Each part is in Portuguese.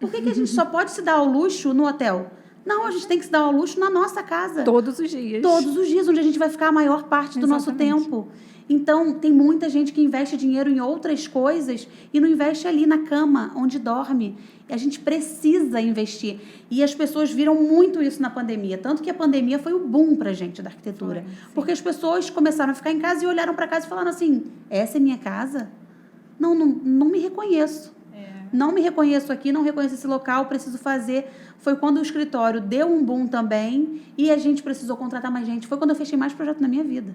Por que a gente só pode se dar ao luxo no hotel? Não, a gente tem que se dar ao luxo na nossa casa. Todos os dias. Todos os dias, onde a gente vai ficar a maior parte do nosso tempo. Então, tem muita gente que investe dinheiro em outras coisas e não investe ali na cama, onde dorme. E a gente precisa investir. E as pessoas viram muito isso na pandemia. Tanto que a pandemia foi o boom pra gente da arquitetura. Porque as pessoas começaram a ficar em casa e olharam para casa e falaram assim, essa é minha casa? Não me reconheço. Não me reconheço aqui, não reconheço esse local, preciso fazer. Foi quando o escritório deu um boom também e a gente precisou contratar mais gente. Foi quando eu fechei mais projetos na minha vida.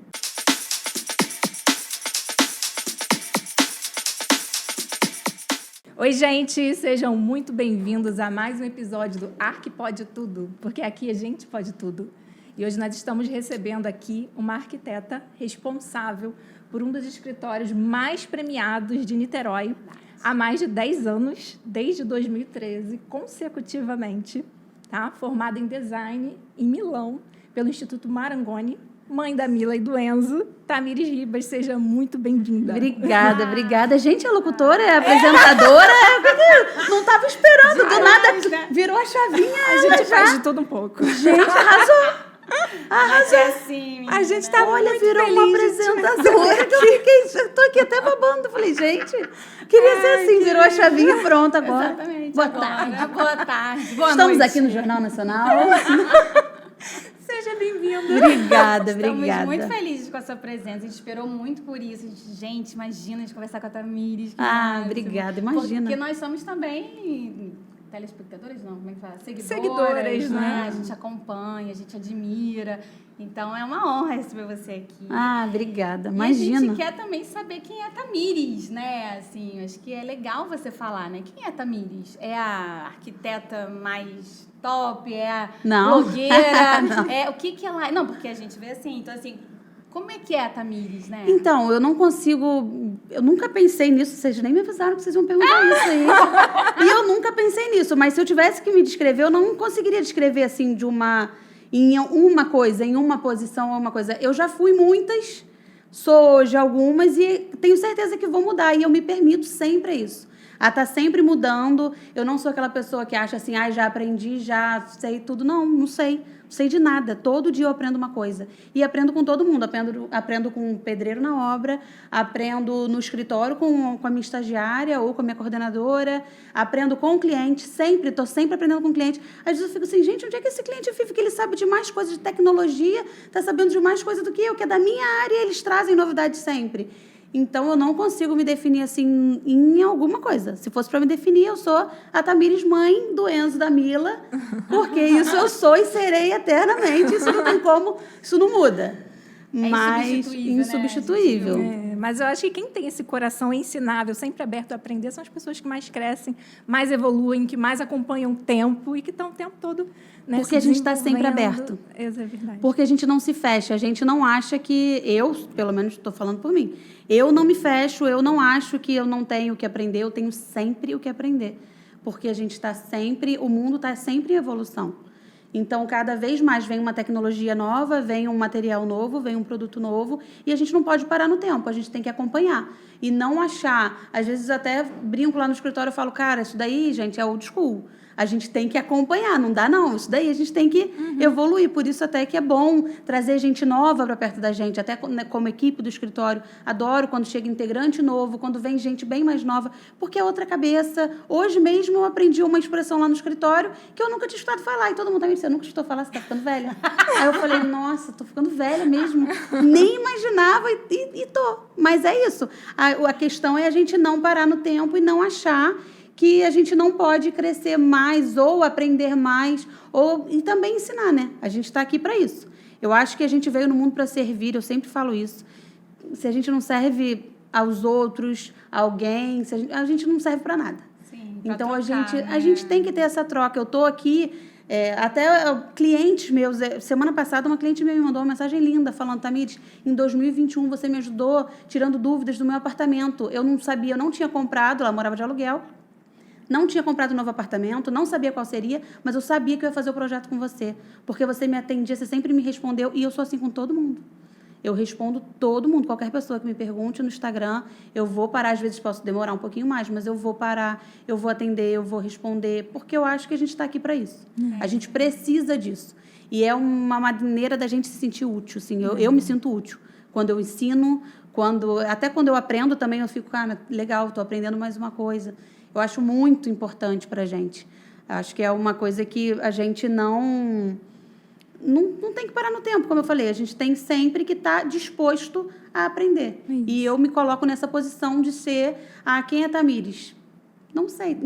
Oi, gente! Sejam muito bem-vindos a mais um episódio do Arqui Pode Tudo, porque aqui a gente pode tudo. E hoje nós estamos recebendo aqui uma arquiteta responsável por um dos escritórios mais premiados de Niterói há mais de 10 anos, desde 2013, consecutivamente, tá? Formada em design em Milão, pelo Instituto Marangoni, mãe da Mila e do Enzo, Tamires Ribas, seja muito bem-vinda. Obrigada. Gente, a locutora, a apresentadora, não estava esperando, do nada virou a chavinha. A gente faz de tudo um pouco. Gente, arrasou. É assim, a gente tá muito virou uma apresentadora que eu tô aqui até babando. Falei, gente, queria ser assim, virou a chavinha, pronto agora. Exatamente. Boa tarde. Boa tarde. Boa Estamos noite. aqui no Jornal Nacional. Seja bem-vinda. Obrigada. Estamos muito felizes com a sua presença. A gente esperou muito por isso. Gente, imagina a gente conversar com a Tamires. Obrigada, imagina. Porque nós somos também telespectadores, não, como é que fala? Seguidoras, né? A gente acompanha, a gente admira. Então, é uma honra receber você aqui. Obrigada, imagina. E a gente quer também saber quem é a Tamires, né? Assim, acho que é legal você falar, né? Quem é a Tamires? É a arquiteta mais top? É a blogueira? Não. O que ela... Não, porque a gente vê assim, então assim... Como é que é a Tamires, né? Então, eu não consigo... Eu nunca pensei nisso. Vocês nem me avisaram que vocês iam perguntar isso aí. E eu nunca pensei nisso. Mas se eu tivesse que me descrever, eu não conseguiria descrever, assim, em uma coisa, em uma posição, uma coisa. Eu já fui muitas, sou hoje algumas e tenho certeza que vou mudar. E eu me permito sempre isso. A estar sempre mudando. Eu não sou aquela pessoa que acha assim, já aprendi, já sei tudo. Não sei. Não sei de nada. Todo dia eu aprendo uma coisa. E aprendo com todo mundo. Aprendo com o pedreiro na obra, aprendo no escritório com a minha estagiária ou com a minha coordenadora, aprendo com o cliente, estou sempre aprendendo com o cliente. Às vezes eu fico assim, gente, onde é que esse cliente vive? Que ele sabe de mais coisas de tecnologia, está sabendo de mais coisas do que eu, que é da minha área, e eles trazem novidades sempre. Então, eu não consigo me definir assim em alguma coisa. Se fosse para me definir, eu sou a Tamires, mãe do Enzo, da Mila, porque isso eu sou e serei eternamente. Isso não tem como, isso não muda. Mas insubstituível. Né? Mas eu acho que quem tem esse coração ensinável, sempre aberto a aprender, são as pessoas que mais crescem, mais evoluem, que mais acompanham o tempo e que estão o tempo todo... Né, porque a gente está sempre aberto. É verdade. Porque a gente não se fecha. A gente não acha que... Eu, pelo menos, estou falando por mim. Eu não me fecho, eu não acho que eu não tenho o que aprender. Eu tenho sempre o que aprender. Porque a gente está sempre... O mundo está sempre em evolução. Então, cada vez mais vem uma tecnologia nova, vem um material novo, vem um produto novo, e a gente não pode parar no tempo, a gente tem que acompanhar. E não achar... Às vezes, até brinco lá no escritório e falo, cara, isso daí, gente, é old school. A gente tem que acompanhar, não dá não. Isso daí a gente tem que evoluir. Por isso até que é bom trazer gente nova para perto da gente, até como equipe do escritório. Adoro quando chega integrante novo, quando vem gente bem mais nova, porque é outra cabeça. Hoje mesmo eu aprendi uma expressão lá no escritório que eu nunca tinha escutado falar. E todo mundo também disse, eu nunca escutou falar, você está ficando velha. Aí eu falei, nossa, estou ficando velha mesmo. Nem imaginava e tô. Mas é isso. A questão é a gente não parar no tempo e não achar que a gente não pode crescer mais ou aprender mais e também ensinar, né? A gente está aqui para isso. Eu acho que a gente veio no mundo para servir, eu sempre falo isso. Se a gente não serve aos outros, a alguém, a gente não serve para nada. Sim, então, trocar, a gente tem que ter essa troca. Eu estou aqui, até clientes meus... Semana passada, uma cliente minha me mandou uma mensagem linda, falando, Tamires, em 2021 você me ajudou tirando dúvidas do meu apartamento. Eu não sabia, eu não tinha comprado, ela morava de aluguel, não tinha comprado um novo apartamento, não sabia qual seria, mas eu sabia que eu ia fazer o projeto com você, porque você me atendia, você sempre me respondeu, e eu sou assim com todo mundo. Eu respondo todo mundo, qualquer pessoa que me pergunte no Instagram, eu vou parar, às vezes posso demorar um pouquinho mais, mas eu vou parar, eu vou atender, eu vou responder, porque eu acho que a gente está aqui para isso. A gente precisa disso. E é uma maneira da gente se sentir útil, assim. Eu me sinto útil. Quando eu ensino, até quando eu aprendo também, eu fico, cara, legal, estou aprendendo mais uma coisa. Eu acho muito importante para a gente. Acho que é uma coisa que a gente não tem que parar no tempo, como eu falei. A gente tem sempre que estar disposto a aprender. Isso. E eu me coloco nessa posição de ser... quem é Tamires? Não sei.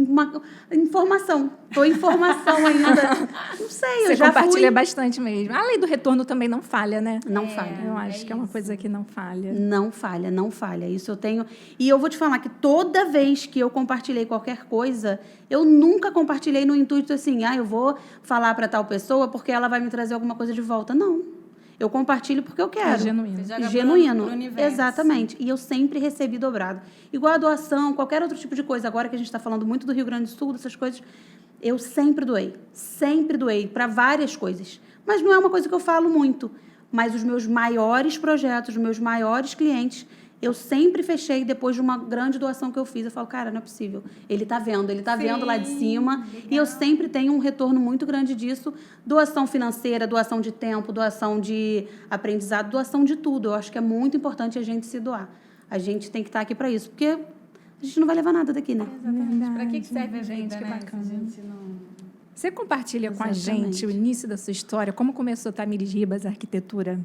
Informação. Estou em formação ainda. Não sei, Você compartilha bastante mesmo. A lei do retorno também não falha, né? Não falha. Eu acho que é uma coisa que não falha. Não falha, não falha. Isso eu tenho... E eu vou te falar que toda vez que eu compartilhei qualquer coisa, eu nunca compartilhei no intuito assim, eu vou falar para tal pessoa porque ela vai me trazer alguma coisa de volta. Não. Eu compartilho porque eu quero. É genuíno. Você joga Genuíno. pro universo. Exatamente. E eu sempre recebi dobrado. Igual a doação, qualquer outro tipo de coisa. Agora que a gente está falando muito do Rio Grande do Sul, dessas coisas, eu sempre doei. Sempre doei para várias coisas. Mas não é uma coisa que eu falo muito. Mas os meus maiores projetos, os meus maiores clientes, eu sempre fechei depois de uma grande doação que eu fiz. Eu falo, cara, não é possível. Ele está vendo lá de cima. Legal. E eu sempre tenho um retorno muito grande disso. Doação financeira, doação de tempo, doação de aprendizado, doação de tudo. Eu acho que é muito importante a gente se doar. A gente tem que estar aqui para isso. Porque a gente não vai levar nada daqui, né? Exatamente. Para que serve a Gente, vida, que né? bacana. Se a gente não... Você compartilha com a Exatamente. gente o início da sua história? Como começou Tamires Ribas, a arquitetura?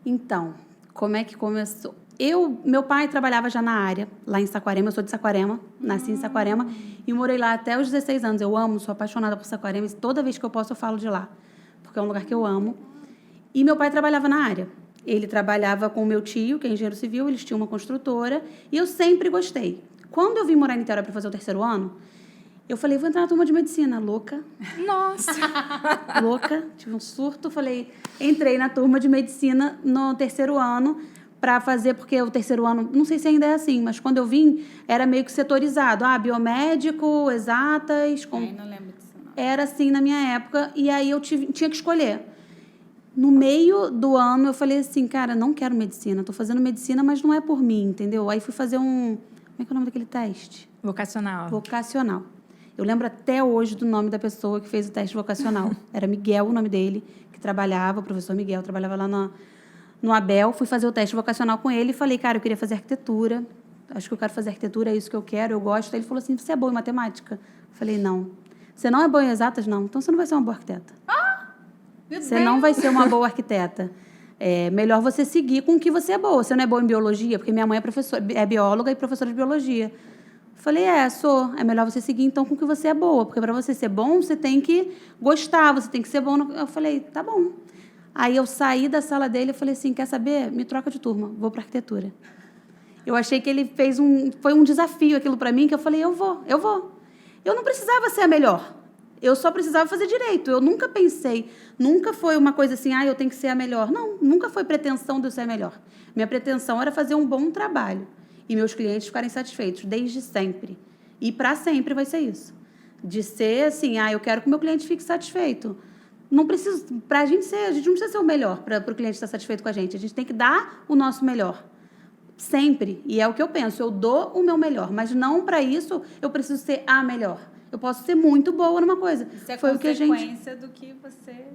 Então, como é que começou? Meu pai trabalhava já na área, lá em Saquarema. Eu sou de Saquarema, nasci em Saquarema e morei lá até os 16 anos. Eu amo, sou apaixonada por Saquarema e toda vez que eu posso eu falo de lá, porque é um lugar que eu amo. E meu pai trabalhava na área. Ele trabalhava com o meu tio, que é engenheiro civil, eles tinham uma construtora e eu sempre gostei. Quando eu vim morar em Niterói para fazer o 3º ano, eu falei, vou entrar na turma de medicina, louca. Nossa! Louca, tive um surto, entrei na turma de medicina no 3º ano para fazer, porque o 3º ano, não sei se ainda é assim, mas quando eu vim, era meio que setorizado. Biomédico, exatas... Não lembro disso, não. Era assim na minha época, e aí eu tinha que escolher. No meio do ano, eu falei assim, cara, não quero medicina, estou fazendo medicina, mas não é por mim, entendeu? Aí fui fazer como é que é o nome daquele teste? Vocacional. Vocacional. Eu lembro até hoje do nome da pessoa que fez o teste vocacional. Era Miguel o nome dele, que trabalhava, o professor Miguel, trabalhava lá no Abel. Fui fazer o teste vocacional com ele e falei, cara, eu queria fazer arquitetura. Acho que eu quero fazer arquitetura, é isso que eu quero, eu gosto. Aí ele falou assim, você é boa em matemática? Eu falei, não. Você não é boa em exatas? Não. Então você não vai ser uma boa arquiteta. Você não vai ser uma boa arquiteta. É melhor você seguir com o que você é boa. Você não é boa em biologia? Porque minha mãe é bióloga e professora de biologia. Falei, sou. É melhor você seguir, então, com o que você é boa. Porque, para você ser bom, você tem que gostar, você tem que ser bom. Eu falei, tá bom. Aí, eu saí da sala dele e falei assim, quer saber? Me troca de turma, vou para arquitetura. Eu achei que ele foi um desafio aquilo para mim, que eu falei, eu vou. Eu não precisava ser a melhor. Eu só precisava fazer direito. Eu nunca pensei, nunca foi uma coisa assim, eu tenho que ser a melhor. Não, nunca foi pretensão de eu ser a melhor. Minha pretensão era fazer um bom trabalho. E meus clientes ficarem satisfeitos, desde sempre. E para sempre vai ser isso. De ser assim, eu quero que o meu cliente fique satisfeito. Não precisa, a gente não precisa ser o melhor para o cliente estar satisfeito com a gente. A gente tem que dar o nosso melhor. Sempre. E é o que eu penso, eu dou o meu melhor. Mas não para isso eu preciso ser a melhor. Eu posso ser muito boa numa coisa. Isso é foi consequência do que você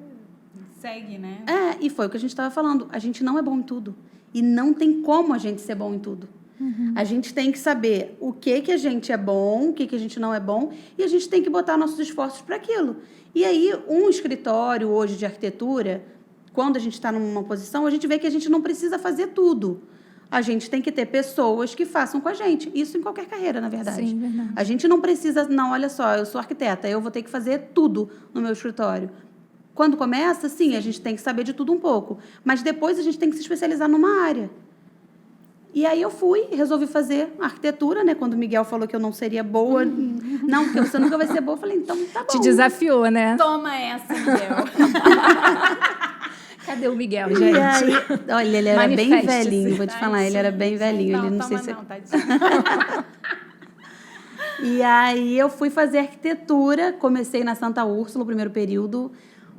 segue, né? E foi o que a gente estava falando. A gente não é bom em tudo. E não tem como a gente ser bom em tudo. Uhum. A gente tem que saber o que a gente é bom, o que a gente não é bom, e a gente tem que botar nossos esforços para aquilo. E aí, um escritório hoje de arquitetura, quando a gente está numa posição, a gente vê que a gente não precisa fazer tudo. A gente tem que ter pessoas que façam com a gente. Isso em qualquer carreira, na verdade. Sim, verdade. A gente não precisa, não, olha só, eu sou arquiteta, eu vou ter que fazer tudo no meu escritório. Quando começa, sim, a gente tem que saber de tudo um pouco. Mas depois a gente tem que se especializar numa área. E aí eu resolvi fazer arquitetura, né? Quando o Miguel falou que eu não seria boa. Não, porque você nunca vai ser boa. Eu falei, então tá bom. Te desafiou, né? Toma essa, Miguel. Cadê o Miguel, E gente? aí, olha, ele era bem Manifeste-se. velhinho, vou te falar. Ele era bem velhinho. Ele não sei se... tadinho. E aí eu fui fazer arquitetura. Comecei na Santa Úrsula, o primeiro período.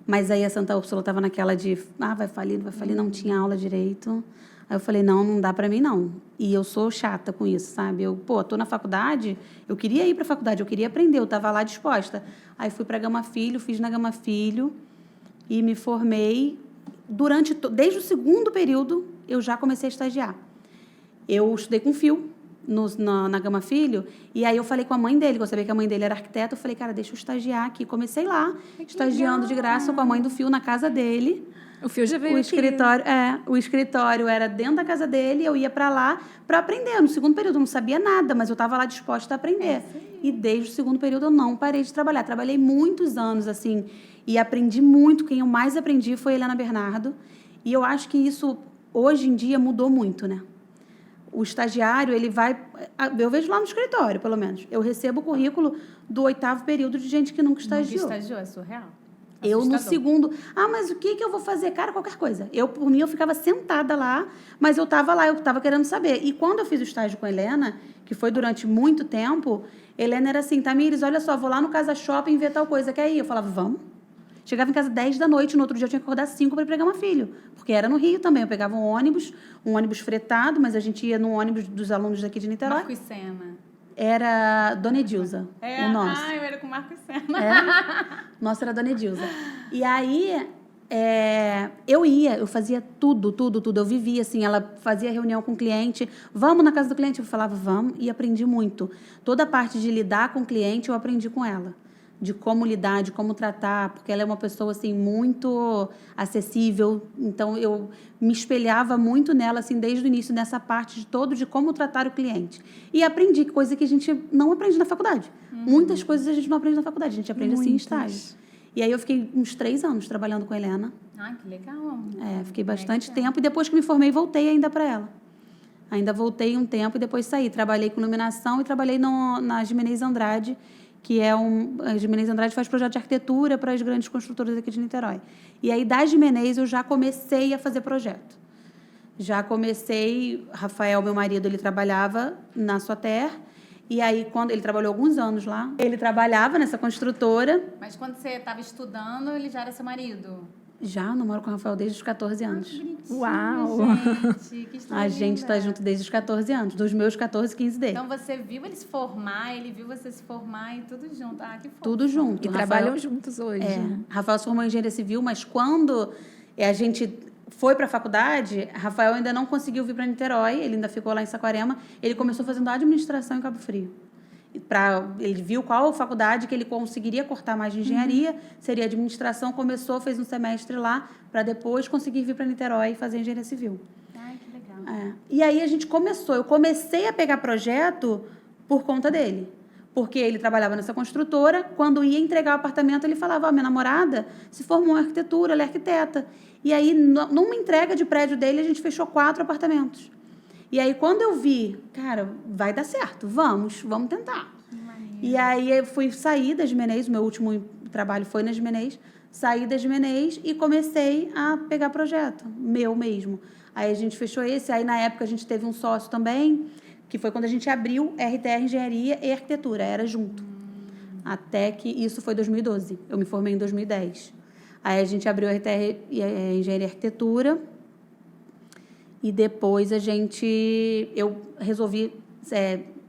Mas aí a Santa Úrsula estava naquela de, vai falir, não tinha aula direito. Aí eu falei, não dá para mim, não. E eu sou chata com isso, sabe? Tô na faculdade, eu queria ir para a faculdade, eu queria aprender, eu estava lá disposta. Aí fui para Gama Filho, fiz na Gama Filho e me formei. Desde o segundo período, eu já comecei a estagiar. Eu estudei com fio na Gama Filho, e aí eu falei com a mãe dele, que eu sabia que a mãe dele era arquiteta, eu falei, cara, deixa eu estagiar aqui. Comecei lá, estagiando de graça com a mãe do Fio na casa dele. O Fio já veio o aqui. O escritório era dentro da casa dele, eu ia para lá para aprender. No segundo período eu não sabia nada, mas eu estava lá disposta a aprender. E desde o segundo período eu não parei de trabalhar. Trabalhei muitos anos, assim, e aprendi muito. Quem eu mais aprendi foi a Helena Bernardo. E eu acho que isso, hoje em dia, mudou muito, né? O estagiário, ele vai... Eu vejo lá no escritório, pelo menos. Eu recebo o currículo do 8º período de gente que nunca estagiou. Nunca estagiou, é surreal. Eu, no segundo... mas o que eu vou fazer? Cara, qualquer coisa. Por mim, eu ficava sentada lá, mas eu estava lá, eu estava querendo saber. E quando eu fiz o estágio com a Helena, que foi durante muito tempo, Helena era assim, Tamires, olha só, vou lá no Casa Shopping ver tal coisa, quer ir? Eu falava, vamos. Chegava em casa 10 da noite, no outro dia eu tinha que acordar 5 para ir pegar uma filho, porque era no Rio também. Eu pegava um ônibus fretado, mas a gente ia no ônibus dos alunos daqui de Niterói. Marco e Sena. Era Dona Edilza, o nosso. Eu era com Marco e Sena. Nossa, era Dona Edilza. E aí, eu fazia tudo. Eu vivia assim, ela fazia reunião com o cliente, vamos na casa do cliente? Eu falava, vamos, e aprendi muito. Toda a parte de lidar com o cliente, eu aprendi com ela. De como lidar, de como tratar, porque ela é uma pessoa, assim, muito acessível. Então, eu me espelhava muito nela, assim, desde o início, nessa parte de como tratar o cliente. E aprendi, coisa que a gente não aprende na faculdade. Muitas coisas a gente não aprende na faculdade, a gente aprende, assim, em estágio. E aí, eu fiquei uns 3 anos trabalhando com a Helena. Que legal. Fiquei bastante tempo. E depois que me formei, voltei ainda para ela. Ainda voltei um tempo e depois saí. Trabalhei com iluminação e trabalhei na Gimenez Andrade, que é a Gimenez Andrade faz projeto de arquitetura para as grandes construtoras aqui de Niterói. E aí, da Gimenez, eu já comecei a fazer projeto. Rafael, meu marido, ele trabalhava na Soter, e aí, quando ele trabalhou alguns anos lá, ele trabalhava nessa construtora. Mas quando você estava estudando, ele já era seu marido? Já, namoro com o Rafael desde os 14 anos. Que bonitinho, Uau! gente, que história A gente está junto desde os 14 anos, dos meus 14, 15 dele. Então, você viu ele se formar, ele viu você se formar e tudo junto. Que fofo. Tudo junto. E trabalham juntos hoje. Rafael se formou em engenharia civil, mas quando a gente foi para a faculdade, Rafael ainda não conseguiu vir para Niterói, ele ainda ficou lá em Saquarema, ele começou fazendo administração em Cabo Frio. Ele viu qual faculdade que ele conseguiria cortar mais de engenharia, seria administração, fez um semestre lá, para depois conseguir vir para Niterói e fazer engenharia civil. Que legal. E aí eu comecei a pegar projeto por conta dele, porque ele trabalhava nessa construtora, quando ia entregar o apartamento, ele falava, minha namorada se formou em arquitetura, ela é arquiteta. E aí, numa entrega de prédio dele, a gente fechou 4 apartamentos. E aí, quando eu vi, cara, vai dar certo, vamos tentar. E aí, eu fui sair da Gimenez, o meu último trabalho foi na Gimenez, saí da Gimenez e comecei a pegar projeto, meu mesmo. Aí, a gente fechou esse, aí, na época, a gente teve um sócio também, que foi quando a gente abriu RTR Engenharia e Arquitetura, era junto. Até que isso foi 2012, eu me formei em 2010. Aí, a gente abriu RTR Engenharia e Arquitetura, e depois eu resolvi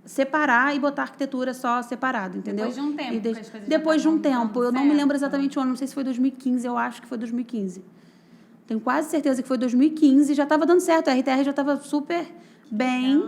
separar e botar arquitetura só separado, entendeu? Depois de um tempo. Depois de um tempo. Eu não me lembro exatamente o ano, não sei se foi 2015, eu acho que foi 2015. Tenho quase certeza que foi 2015, já estava dando certo, a RTR já estava super bem.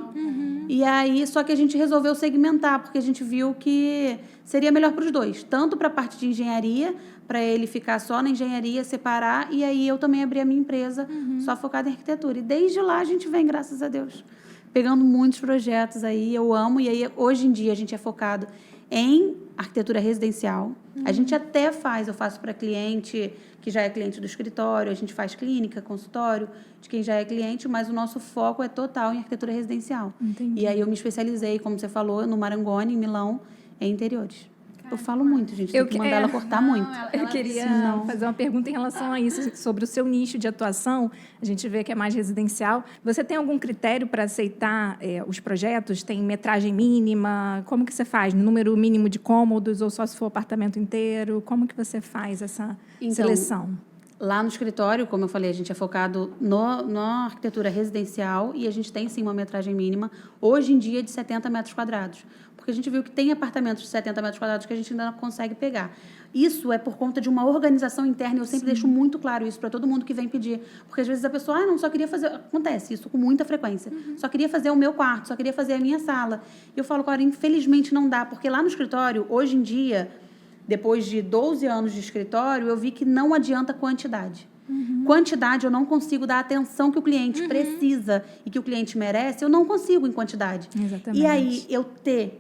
E aí, só que a gente resolveu segmentar, porque a gente viu que seria melhor para os dois. Tanto para a parte de engenharia, para ele ficar só na engenharia, separar, e aí eu também abri a minha empresa, só focada em arquitetura. E desde lá a gente vem, graças a Deus, pegando muitos projetos aí, eu amo. E aí, hoje em dia, a gente é focado em arquitetura residencial. A gente até eu faço para cliente que já é cliente do escritório, a gente faz clínica, consultório, de quem já é cliente, mas o nosso foco é total em arquitetura residencial. Entendi. E aí eu me especializei, como você falou, no Marangoni, em Milão, em interiores. Eu falo muito, gente. Tem que mandar ela cortar muito. Eu queria fazer uma pergunta em relação a isso, sobre o seu nicho de atuação. A gente vê que é mais residencial. Você tem algum critério para aceitar os projetos? Tem metragem mínima? Como que você faz? Número mínimo de cômodos ou só se for apartamento inteiro? Como que você faz essa seleção? Lá no escritório, como eu falei, a gente é focado na arquitetura residencial e a gente tem, sim, uma metragem mínima, hoje em dia, de 70 metros quadrados. Porque a gente viu que tem apartamentos de 70 metros quadrados que a gente ainda não consegue pegar. Isso é por conta de uma organização interna e eu sempre deixo muito claro isso para todo mundo que vem pedir. Porque, às vezes, a pessoa, não, só queria fazer... Acontece isso com muita frequência. Só queria fazer o meu quarto, só queria fazer a minha sala. E eu falo, cara, infelizmente não dá, porque lá no escritório, hoje em dia... Depois de 12 anos de escritório, eu vi que não adianta quantidade. Quantidade, eu não consigo dar a atenção que o cliente precisa e que o cliente merece, eu não consigo em quantidade. Exatamente. E aí,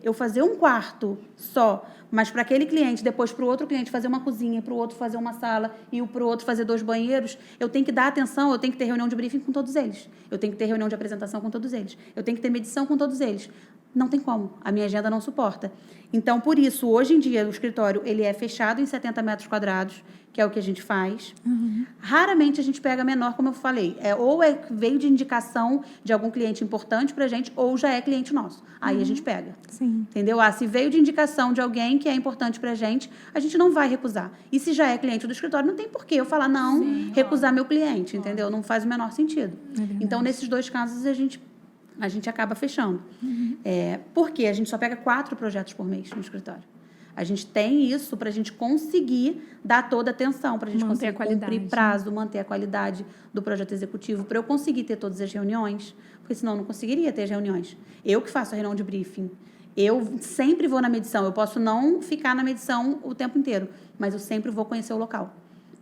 eu fazer um quarto só, mas para aquele cliente, depois para o outro cliente fazer uma cozinha, para o outro fazer uma sala e para o outro fazer 2 banheiros, eu tenho que dar atenção, eu tenho que ter reunião de briefing com todos eles. Eu tenho que ter reunião de apresentação com todos eles. Eu tenho que ter medição com todos eles. Não tem como. A minha agenda não suporta. Então, por isso, hoje em dia, o escritório ele é fechado em 70 metros quadrados, que é o que a gente faz. Raramente a gente pega menor, como eu falei. Ou veio de indicação de algum cliente importante para a gente, ou já é cliente nosso. Aí a gente pega. Sim. Entendeu? Se veio de indicação de alguém que é importante para a gente não vai recusar. E se já é cliente do escritório, não tem porquê eu falar não, recusar meu cliente, entendeu? Não faz o menor sentido. Então, nesses 2 casos, a gente acaba fechando. Porque a gente só pega 4 projetos por mês no escritório. A gente tem isso para a gente conseguir dar toda a atenção, para a gente conseguir cumprir prazo, manter a qualidade do projeto executivo, para eu conseguir ter todas as reuniões, porque senão eu não conseguiria ter as reuniões. Eu que faço a reunião de briefing. Eu sempre vou na medição. Eu posso não ficar na medição o tempo inteiro, mas eu sempre vou conhecer o local.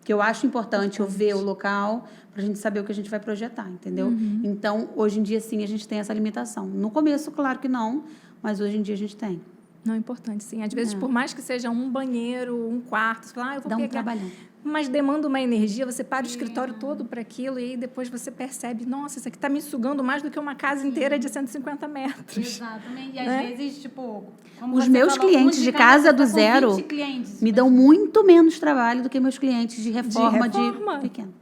Que eu acho importante eu ver o local para a gente saber o que a gente vai projetar, entendeu? Então, hoje em dia, sim, a gente tem essa limitação. No começo, claro que não, mas hoje em dia a gente tem. Não, é importante, sim. Às vezes, por mais que seja um banheiro, um quarto, você fala, eu vou pegar... Dá um trabalhão. Mas demanda uma energia, você para o escritório todo para aquilo e aí depois você percebe, nossa, isso aqui está me sugando mais do que uma casa inteira de 150 metros. Exatamente. E às vezes, tipo... Os meus clientes de casa do zero me dão muito menos trabalho do que meus clientes de reforma de pequeno.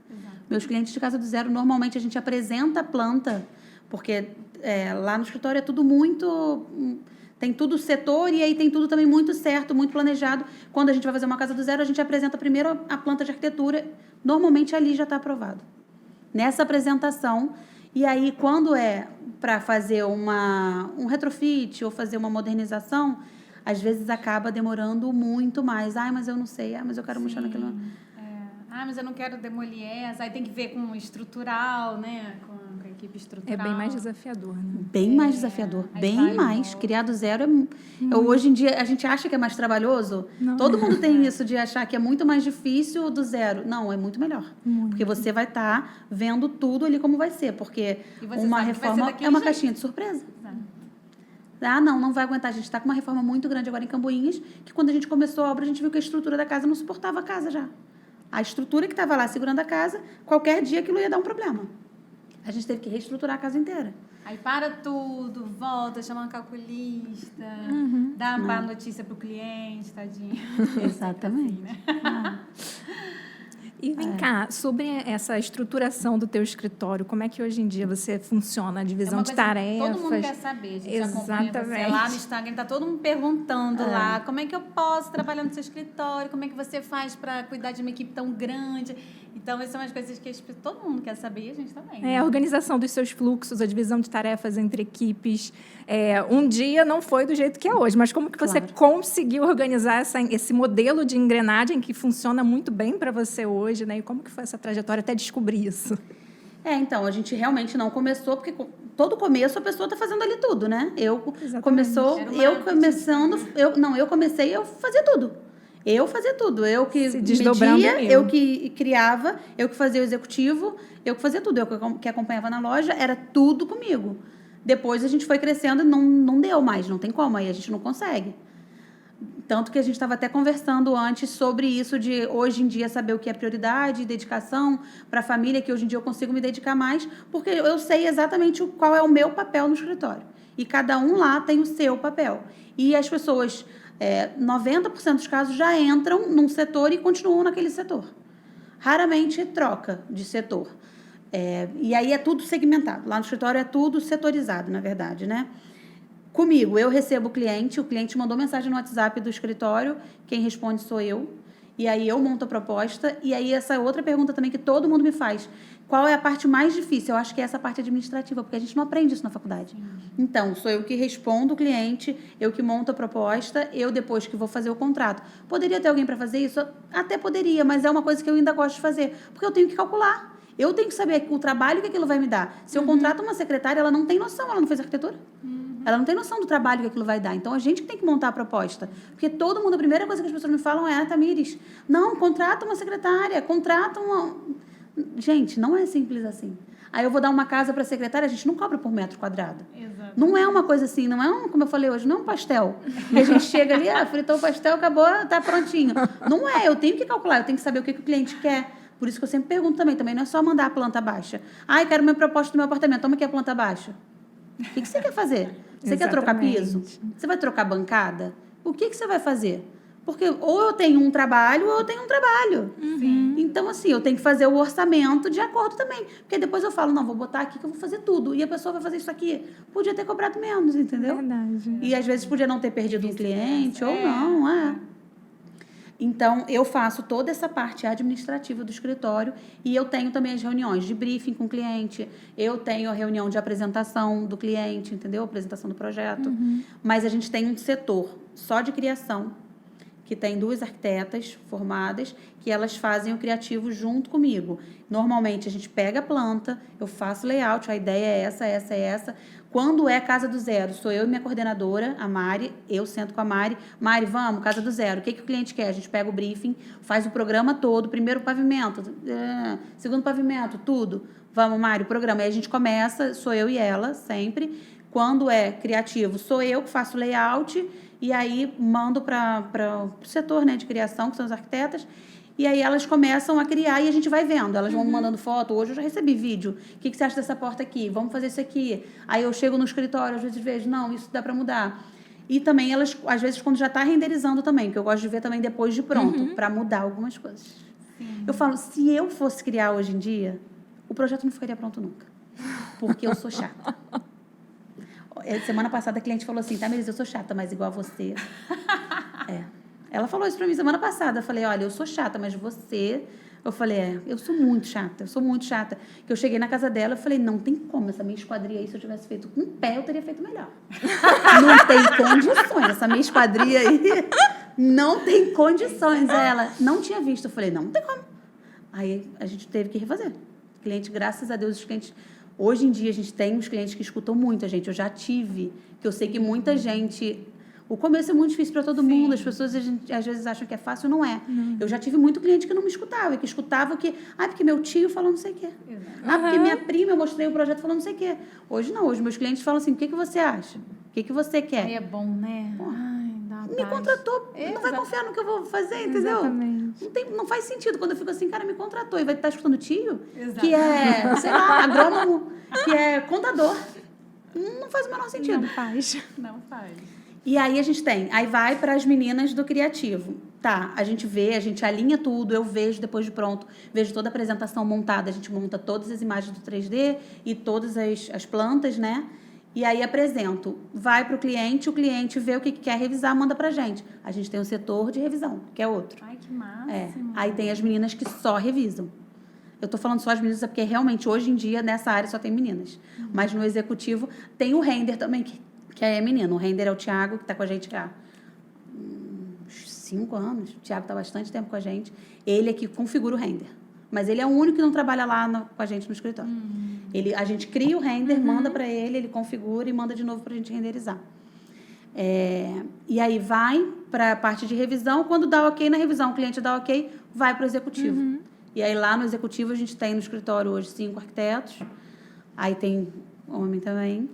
Meus clientes de casa do zero, normalmente a gente apresenta a planta, porque lá no escritório é tudo muito... Tem tudo setor e aí tem tudo também muito certo, muito planejado. Quando a gente vai fazer uma casa do zero, a gente apresenta primeiro a planta de arquitetura. Normalmente ali já está aprovado. Nessa apresentação, e aí quando é para fazer um retrofit ou fazer uma modernização, às vezes acaba demorando muito mais. Mas eu não sei. Mas eu quero mexer naquilo. Mas eu não quero demolir essa. Aí tem que ver com estrutural, né? Com a equipe estrutural. É bem mais desafiador, né? Bem mais desafiador. Bem mais. Criar do zero hoje em dia, a gente acha que é mais trabalhoso. Não. Todo mundo tem isso de achar que é muito mais difícil do zero. Não, é muito melhor. Porque você vai estar vendo tudo ali como vai ser. Porque uma reforma é uma caixinha de surpresa. Não vai aguentar. A gente está com uma reforma muito grande agora em Camboinhas, que quando a gente começou a obra, a gente viu que a estrutura da casa não suportava a casa já. A estrutura que estava lá segurando a casa, qualquer dia aquilo ia dar um problema. A gente teve que reestruturar a casa inteira. Aí para tudo, volta, chama um calculista, dá uma notícia para o cliente, tadinho. Exatamente. Assim, né? E vem cá, sobre essa estruturação do teu escritório, como é que hoje em dia você funciona? A divisão de tarefas? Todo mundo quer saber. A gente acompanha você lá no Instagram, está todo mundo perguntando lá, como é que eu posso trabalhar no seu escritório, como é que você faz para cuidar de uma equipe tão grande. Então, essas são as coisas que todo mundo quer saber e a gente também. Né? A organização dos seus fluxos, a divisão de tarefas entre equipes. Um dia não foi do jeito que é hoje, mas como que você conseguiu organizar esse modelo de engrenagem que funciona muito bem para você hoje, né? E como que foi essa trajetória até descobrir isso? Então, a gente realmente não começou, porque todo começo a pessoa está fazendo ali tudo, né? Eu fazia tudo. Eu fazia tudo. Eu que media, eu que criava, eu que fazia o executivo, eu que fazia tudo. Eu que acompanhava na loja, era tudo comigo. Depois a gente foi crescendo e não deu mais, não tem como, aí a gente não consegue. Tanto que a gente estava até conversando antes sobre isso de hoje em dia saber o que é prioridade, dedicação para a família, que hoje em dia eu consigo me dedicar mais, porque eu sei exatamente qual é o meu papel no escritório. E cada um lá tem o seu papel. E as pessoas 90% dos casos já entram num setor e continuam naquele setor. Raramente troca de setor. E aí é tudo segmentado. Lá no escritório é tudo setorizado, na verdade, né? Comigo, eu recebo o cliente mandou mensagem no WhatsApp do escritório, quem responde sou eu, e aí eu monto a proposta, e aí essa outra pergunta também que todo mundo me faz, qual é a parte mais difícil? Eu acho que é essa parte administrativa, porque a gente não aprende isso na faculdade. Então, sou eu que respondo o cliente, eu que monto a proposta, eu depois que vou fazer o contrato. Poderia ter alguém para fazer isso? Até poderia, mas é uma coisa que eu ainda gosto de fazer, porque eu tenho que calcular. Eu tenho que saber o trabalho que aquilo vai me dar. Se eu contrato uma secretária, ela não tem noção, ela não fez arquitetura. Ela não tem noção do trabalho que aquilo vai dar. Então, a gente que tem que montar a proposta. Porque todo mundo, a primeira coisa que as pessoas me falam é, Tamires, não, contrata uma secretária, contrata uma... Gente, não é simples assim. Aí eu vou dar uma casa para a secretária, a gente não cobra por metro quadrado. Exato. Não é uma coisa assim, não é como eu falei hoje, não é um pastel. E a gente chega ali, fritou o pastel, acabou, tá prontinho. Não é, eu tenho que calcular, eu tenho que saber o que o cliente quer. Por isso que eu sempre pergunto também não é só mandar a planta baixa. Eu quero minha proposta do meu apartamento, toma aqui a planta baixa. O que você quer fazer? Você quer trocar piso? Você vai trocar bancada? O que você vai fazer? Porque ou eu tenho um trabalho ou eu tenho um trabalho. Então, assim, eu tenho que fazer o orçamento de acordo também. Porque depois eu falo, não, vou botar aqui que eu vou fazer tudo. E a pessoa vai fazer isso aqui. Podia ter cobrado menos, entendeu? Verdade. E às vezes podia não ter perdido um cliente ou não, Então, eu faço toda essa parte administrativa do escritório e eu tenho também as reuniões de briefing com o cliente, eu tenho a reunião de apresentação do cliente, entendeu? Apresentação do projeto. Mas a gente tem um setor só de criação, que tem 2 arquitetas formadas, que elas fazem o criativo junto comigo. Normalmente, a gente pega a planta, eu faço layout, a ideia é essa. Quando é casa do zero, sou eu e minha coordenadora, a Mari, eu sento com a Mari. Mari, vamos, casa do zero. O que o cliente quer? A gente pega o briefing, faz o programa todo, primeiro pavimento, segundo pavimento, tudo. Vamos, Mari, o programa. Aí a gente começa, sou eu e ela, sempre. Quando é criativo, sou eu que faço layout e aí mando para o setor, né, de criação, que são os arquitetas. E aí elas começam a criar e a gente vai vendo. Elas vão mandando foto. Hoje eu já recebi vídeo. O que você acha dessa porta aqui? Vamos fazer isso aqui. Aí eu chego no escritório, às vezes vejo, não, isso dá para mudar. E também elas, às vezes, quando já está renderizando também, que eu gosto de ver também depois de pronto, para mudar algumas coisas. Eu falo, se eu fosse criar hoje em dia, o projeto não ficaria pronto nunca. Porque eu sou chata. Semana passada a cliente falou assim, Tamires, eu sou chata, mas igual a você. Ela falou isso pra mim semana passada. Eu falei, olha, eu sou chata, mas você... Eu falei, eu sou muito chata. Que eu cheguei na casa dela, eu falei, não tem como, essa minha esquadria aí, se eu tivesse feito com um pé, eu teria feito melhor. Não tem condições, essa minha esquadria aí, não tem condições. Aí ela, não tinha visto. Eu falei, não tem como. Aí a gente teve que refazer. Cliente, graças a Deus, os clientes... Hoje em dia, a gente tem uns clientes que escutam muito a gente. Eu já tive, que eu sei que muita gente... O começo é muito difícil para todo mundo. As pessoas, às vezes, acham que é fácil, não é. Eu já tive muito cliente que não me escutava. Que escutava que... porque meu tio falou não sei o quê. Porque minha prima, eu mostrei o projeto falando não sei o quê. Hoje, não. Hoje, meus clientes falam assim, o que você acha? O que você quer? Aí é bom, né? Me contratou, não vai confiar no que eu vou fazer, entendeu? Não faz sentido quando eu fico assim, cara, me contratou e vai estar escutando o tio, que é, sei lá, agrônomo, que é contador. Não faz o menor sentido. Não faz. E aí aí vai para as meninas do criativo. Tá, a gente alinha tudo, eu vejo depois de pronto, vejo toda a apresentação montada, a gente monta todas as imagens do 3D e todas as plantas, né? E aí apresento, vai para o cliente vê o que quer revisar, manda para a gente tem um setor de revisão, que é outro. Ai, que máximo. Aí tem as meninas que só revisam. Eu estou falando só as meninas porque realmente hoje em dia nessa área só tem meninas. Mas no executivo tem o render também, que é menino. O render é o Thiago, que está com a gente há 5 anos. O Thiago está há bastante tempo com a gente. Ele é que configura o render. Mas ele é o único que não trabalha lá com a gente no escritório. A gente cria o render, manda para ele configura e manda de novo para a gente renderizar. E aí vai para a parte de revisão. Quando dá ok na revisão, o cliente dá ok, vai para o executivo. E aí lá no executivo a gente tem no escritório hoje 5 arquitetos. Aí tem homem também.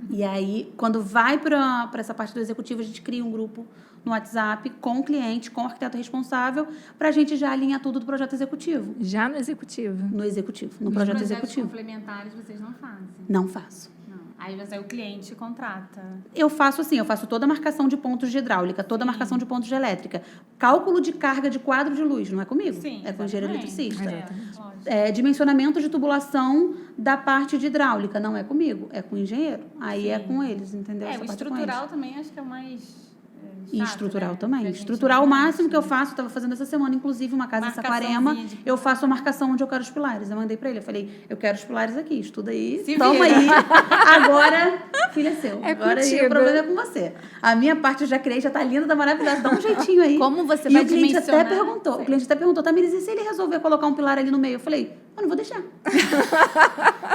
E aí, quando vai para essa parte do executivo, a gente cria um grupo no WhatsApp com o cliente, com o arquiteto responsável, para a gente já alinhar tudo do projeto executivo. Já no executivo? No executivo, no projeto executivo. Complementares vocês não fazem? Não faço. Não. Aí o cliente contrata. Eu faço assim, eu faço toda a marcação de pontos de hidráulica, toda a marcação de pontos de elétrica. Cálculo de carga de quadro de luz, não é comigo? Sim, é com o engenheiro eletricista. lógico. Dimensionamento de tubulação da parte de hidráulica, não é comigo, é com o engenheiro. Aí é com eles, entendeu? Essa O parte é com estrutural eles. também acho que é o mais... E chato, estrutural né? também. Que a gente Estrutural, o não máximo mexe. que eu faço, estava fazendo essa semana, inclusive, uma casa em Saquarema, Marcaçãozinha de eu faço a marcação onde eu quero os pilares. Eu mandei para ele, eu falei, eu quero os pilares aqui, estuda aí, Se toma vira. aí. Agora, filho é seu. É Agora aí contigo. o problema é com você. A minha parte eu já criei, já tá linda, tá maravilhosa, dá um jeitinho aí. Como você e vai o cliente dimensionar? até perguntou, o cliente até perguntou, Tamires, e se ele resolver colocar um pilar ali no meio? Eu falei, eu não vou deixar.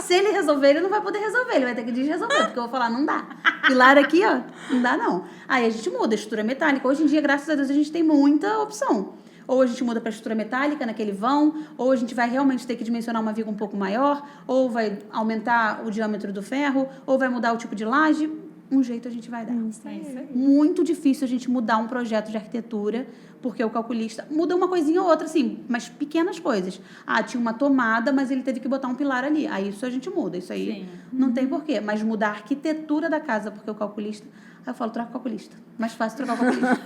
Se ele resolver, ele não vai poder resolver, ele vai ter que desresolver, porque eu vou falar, não dá. Pilar aqui, ó, não dá não. Aí a gente muda a estrutura metálica. Hoje em dia, graças a Deus, a gente tem muita opção. Ou a gente muda para a estrutura metálica naquele vão, ou a gente vai realmente ter que dimensionar uma viga um pouco maior, ou vai aumentar o diâmetro do ferro, ou vai mudar o tipo de laje. Um jeito a gente vai dar. É isso aí. Muito difícil a gente mudar um projeto de arquitetura, porque o calculista muda uma coisinha ou outra, assim, mas pequenas coisas. Ah, tinha uma tomada, mas ele teve que botar um pilar ali. Aí isso a gente muda, isso aí Sim. não tem porquê. Mas mudar a arquitetura da casa, porque o calculista... Aí eu falo, troca o calculista. Mais fácil trocar o calculista.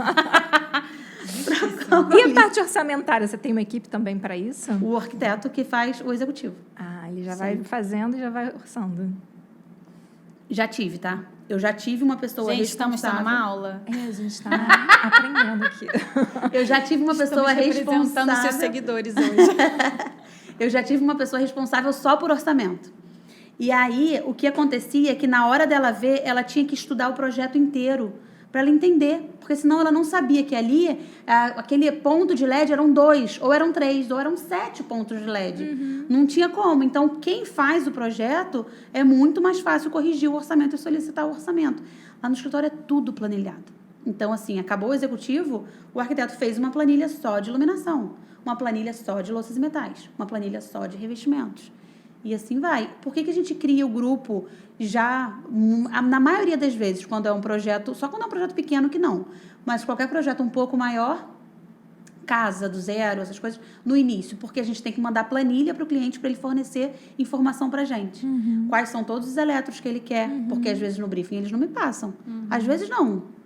E a parte orçamentária, você tem uma equipe também para isso? O arquiteto que faz o executivo. Ah, ele já vai fazendo e já vai orçando. Já tive, tá? Eu já tive uma pessoa Gente, estamos responsável. numa aula. É, a gente está aprendendo aqui. Eu já tive uma pessoa representando seus responsável. seguidores hoje. Eu já tive uma pessoa responsável só por orçamento. E aí, o que acontecia é que na hora dela ver, ela tinha que estudar o projeto inteiro para ela entender, porque senão ela não sabia que ali, aquele ponto de LED eram 2, ou eram 3, ou eram 7 pontos de LED. Não tinha como. Então, quem faz o projeto, é muito mais fácil corrigir o orçamento e solicitar o orçamento. Lá no escritório é tudo planilhado. Então, assim, acabou o executivo, o arquiteto fez uma planilha só de iluminação, uma planilha só de louças e metais, uma planilha só de revestimentos. E assim vai. Por que a gente cria o grupo já, na maioria das vezes, quando é um projeto, só quando é um projeto pequeno que não, mas qualquer projeto um pouco maior, casa do zero, essas coisas, no início, porque a gente tem que mandar planilha para o cliente para ele fornecer informação para a gente. Quais são todos os elétrons que ele quer, porque às vezes no briefing eles não me passam. Às vezes não.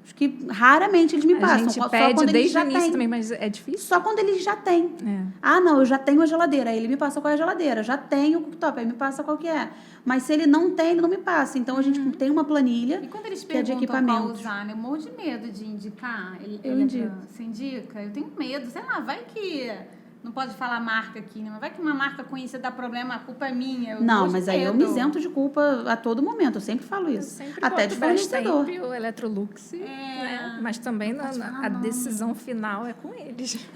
Acho que raramente eles me A passam. gente Só pede quando eles desde o já início têm. também, mas é difícil. Só quando eles já têm. É. Ah, não, eu já tenho a geladeira. Aí ele me passa qual é a geladeira. Já tenho o cooktop, aí me passa qual que é. Mas se ele não tem, ele não me passa. Então, a gente tem uma planilha E quando eles que é de perguntam qual equipamentos. usar, né? Eu morro de medo de indicar. Eu indico. Você indica? Eu tenho medo. Sei lá, vai que... Não pode falar marca aqui, né? Mas vai que uma marca conhecida dá problema, a culpa é minha. Eu Não, morro de mas aí eu medo. me isento de culpa a todo momento. Eu sempre falo Eu isso. sempre Até de boto fornecedor. Brastemp, o Electrolux, né? Mas também a decisão final é com eles.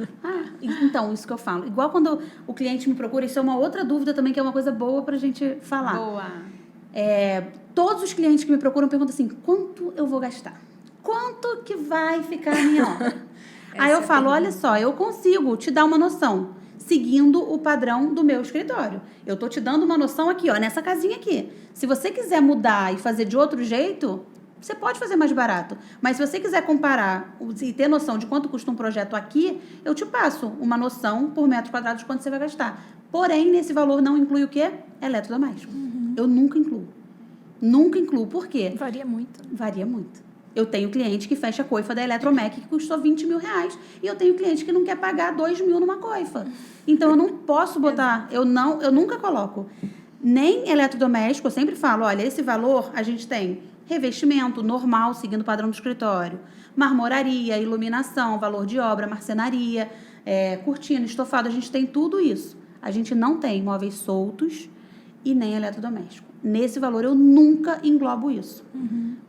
Então, isso que eu falo. Igual quando o cliente me procura, isso é uma outra dúvida também, que é uma coisa boa pra gente falar. Boa. Todos os clientes que me procuram perguntam assim, quanto eu vou gastar? Quanto que vai ficar a minha obra? Aí eu falo, olha só, eu consigo te dar uma noção, seguindo o padrão do meu escritório. Eu tô te dando uma noção aqui, ó, nessa casinha aqui. Se você quiser mudar e fazer de outro jeito, você pode fazer mais barato. Mas se você quiser comparar e ter noção de quanto custa um projeto aqui, eu te passo uma noção por metro quadrado de quanto você vai gastar. Porém, nesse valor não inclui o quê? Eletrodoméstico. Eu nunca incluo. Nunca incluo. Por quê? Varia muito. Varia muito. Eu tenho cliente que fecha a coifa da Eletromec que custou 20 mil reais. E eu tenho cliente que não quer pagar 2 mil numa coifa. Então, eu não posso botar... Eu nunca coloco. Nem eletrodoméstico, eu sempre falo, olha, esse valor a gente tem revestimento normal, seguindo o padrão do escritório, marmoraria, iluminação, valor de obra, marcenaria, cortina, estofado, a gente tem tudo isso. A gente não tem móveis soltos e nem eletrodoméstico. Nesse valor, eu nunca englobo isso.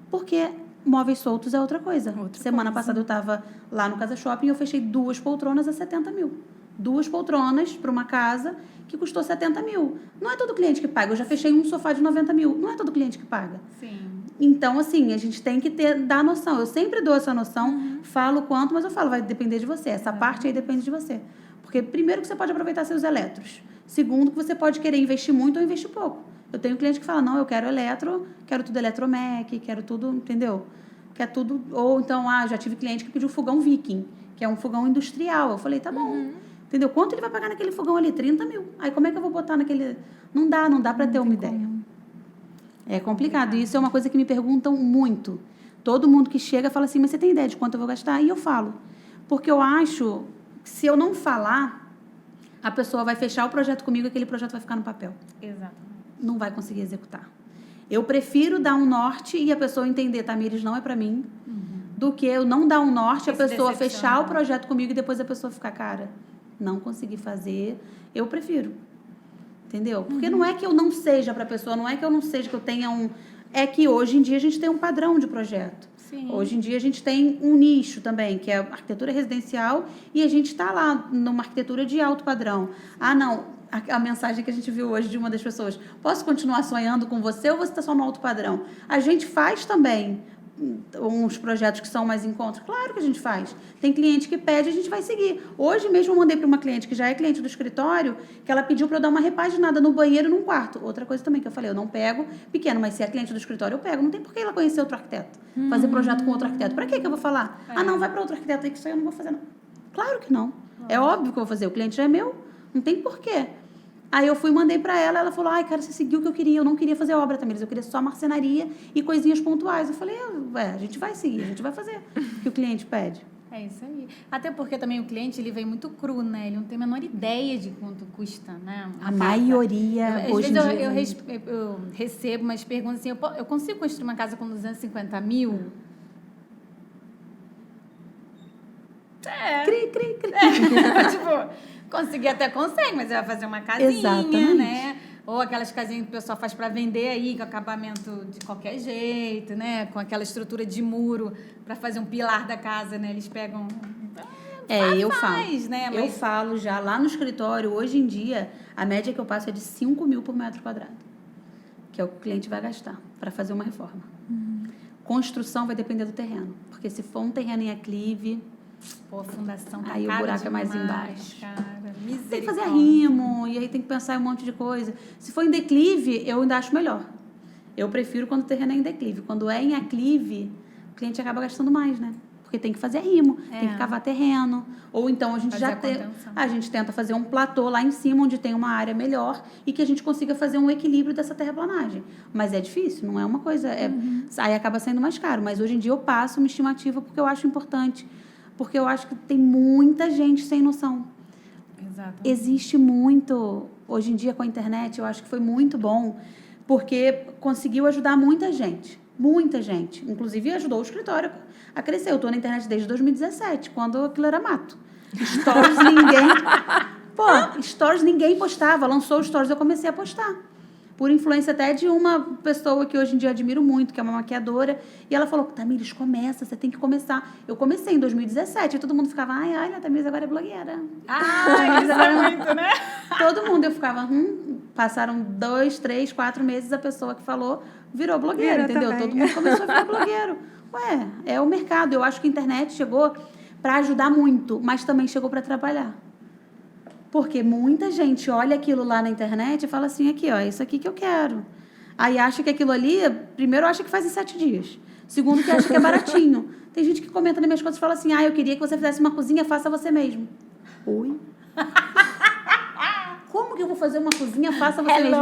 Porque móveis soltos é outra coisa. Semana passada eu estava lá no Casa Shopping e eu fechei 2 poltronas a 70 mil. 2 poltronas para uma casa que custou 70 mil. Não é todo cliente que paga. Eu já fechei um sofá de 90 mil. Não é todo cliente que paga. Sim. Então, assim, a gente tem que dar noção. Eu sempre dou essa noção, falo quanto, mas eu falo, vai depender de você. Essa parte aí depende de você. Porque, primeiro, que você pode aproveitar seus eletros. Segundo, que você pode querer investir muito ou investir pouco. Eu tenho cliente que fala, não, eu quero eletro, quero tudo Eletromec, quero tudo, entendeu? Quer tudo... Ou então, já tive cliente que pediu fogão Viking, que é um fogão industrial. Eu falei, tá bom. Entendeu? Quanto ele vai pagar naquele fogão ali? 30 mil. Aí, como é que eu vou botar naquele... Não dá para ter uma ideia. É complicado. E isso é uma coisa que me perguntam muito. Todo mundo que chega fala assim, mas você tem ideia de quanto eu vou gastar? E eu falo. Porque eu acho que se eu não falar, a pessoa vai fechar o projeto comigo e aquele projeto vai ficar no papel. Exatamente. Não vai conseguir executar. Eu prefiro dar um norte e a pessoa entender, Tamires, não é para mim, do que eu não dar um norte, a pessoa fechar o projeto comigo e depois a pessoa ficar, cara, não consegui fazer, eu prefiro. Entendeu? Porque não é que eu não seja para a pessoa, não é que eu não seja, que eu tenha um... É que hoje em dia a gente tem um padrão de projeto. Sim. Hoje em dia a gente tem um nicho também, que é a arquitetura residencial, e a gente está lá numa arquitetura de alto padrão. Ah, não... A mensagem que a gente viu hoje de uma das pessoas, posso continuar sonhando com você ou você está só no alto padrão? A gente faz também uns projetos que são mais em conta. Claro que a gente faz. Tem cliente que pede, a gente vai seguir. Hoje mesmo eu mandei para uma cliente que já é cliente do escritório, que ela pediu para eu dar uma repaginada no banheiro e num quarto. Outra coisa também que eu falei, eu não pego pequeno, mas se é cliente do escritório eu pego. Não tem por que ela conhecer outro arquiteto. Fazer projeto com outro arquiteto. Para que eu vou falar? Ah, não, vai para outro arquiteto aí que isso aí eu não vou fazer não. Claro que não. É óbvio que eu vou fazer. O cliente já é meu. Não tem porquê. Aí eu fui e mandei pra ela, ela falou, ai, cara, você seguiu o que eu queria, eu não queria fazer obra, Tamires, eu queria só marcenaria e coisinhas pontuais. Eu falei, a gente vai seguir, a gente vai fazer o que o cliente pede. É isso aí. Até porque também o cliente, ele vem muito cru, né? Ele não tem a menor ideia de quanto custa, né? A maioria, hoje em dia... Eu recebo umas perguntas assim, eu consigo construir uma casa com 250 mil? Cri. Tipo... Conseguir até consegue, mas você vai fazer uma casinha, exatamente, né? Ou aquelas casinhas que o pessoal faz para vender aí, com acabamento de qualquer jeito, né? Com aquela estrutura de muro para fazer um pilar da casa, né? Eles pegam... eu falo. Né? Eu falo já lá no escritório, hoje em dia, a média que eu passo é de 5 mil por metro quadrado. Que é o que o cliente vai gastar para fazer uma reforma. Construção vai depender do terreno. Porque se for um terreno em aclive... Pô, a fundação tá aí o buraco é mais demais, embaixo. Cara. Tem que fazer arrimo, e aí tem que pensar em um monte de coisa. Se for em declive, eu ainda acho melhor. Eu prefiro quando o terreno é em declive. Quando é em aclive, o cliente acaba gastando mais, né? Porque tem que fazer arrimo, tem que cavar terreno. Ou então a gente a gente tenta fazer um platô lá em cima, onde tem uma área melhor e que a gente consiga fazer um equilíbrio dessa terraplanagem. Mas é difícil, não é uma coisa... Aí acaba saindo mais caro. Mas hoje em dia eu passo uma estimativa porque eu acho importante. Porque eu acho que tem muita gente sem noção. Exato. Existe muito, hoje em dia com a internet, eu acho que foi muito bom, porque conseguiu ajudar muita gente, inclusive ajudou o escritório a crescer. Eu estou na internet desde 2017, quando aquilo era mato. Stories ninguém postava, lançou os stories, eu comecei a postar. Por influência até de uma pessoa que hoje em dia admiro muito, que é uma maquiadora, e ela falou, Tamires, começa, você tem que começar. Eu comecei em 2017, e todo mundo ficava, ai, a Tamires agora é blogueira. Isso é muito, né? Todo mundo, eu ficava, passaram 2, 3, 4 meses, a pessoa que falou virou blogueira, entendeu? Também. Todo mundo começou a virar blogueiro. É o mercado. Eu acho que a internet chegou para ajudar muito, mas também chegou para atrapalhar. Porque muita gente olha aquilo lá na internet e fala assim, aqui, ó, é isso aqui que eu quero. Aí acha que aquilo ali, primeiro acha que faz em 7 dias. Segundo que acha que é baratinho. Tem gente que comenta nas minhas coisas e fala assim, eu queria que você fizesse uma cozinha, faça você mesmo. Oi? Como que eu vou fazer uma cozinha, faça você mesmo?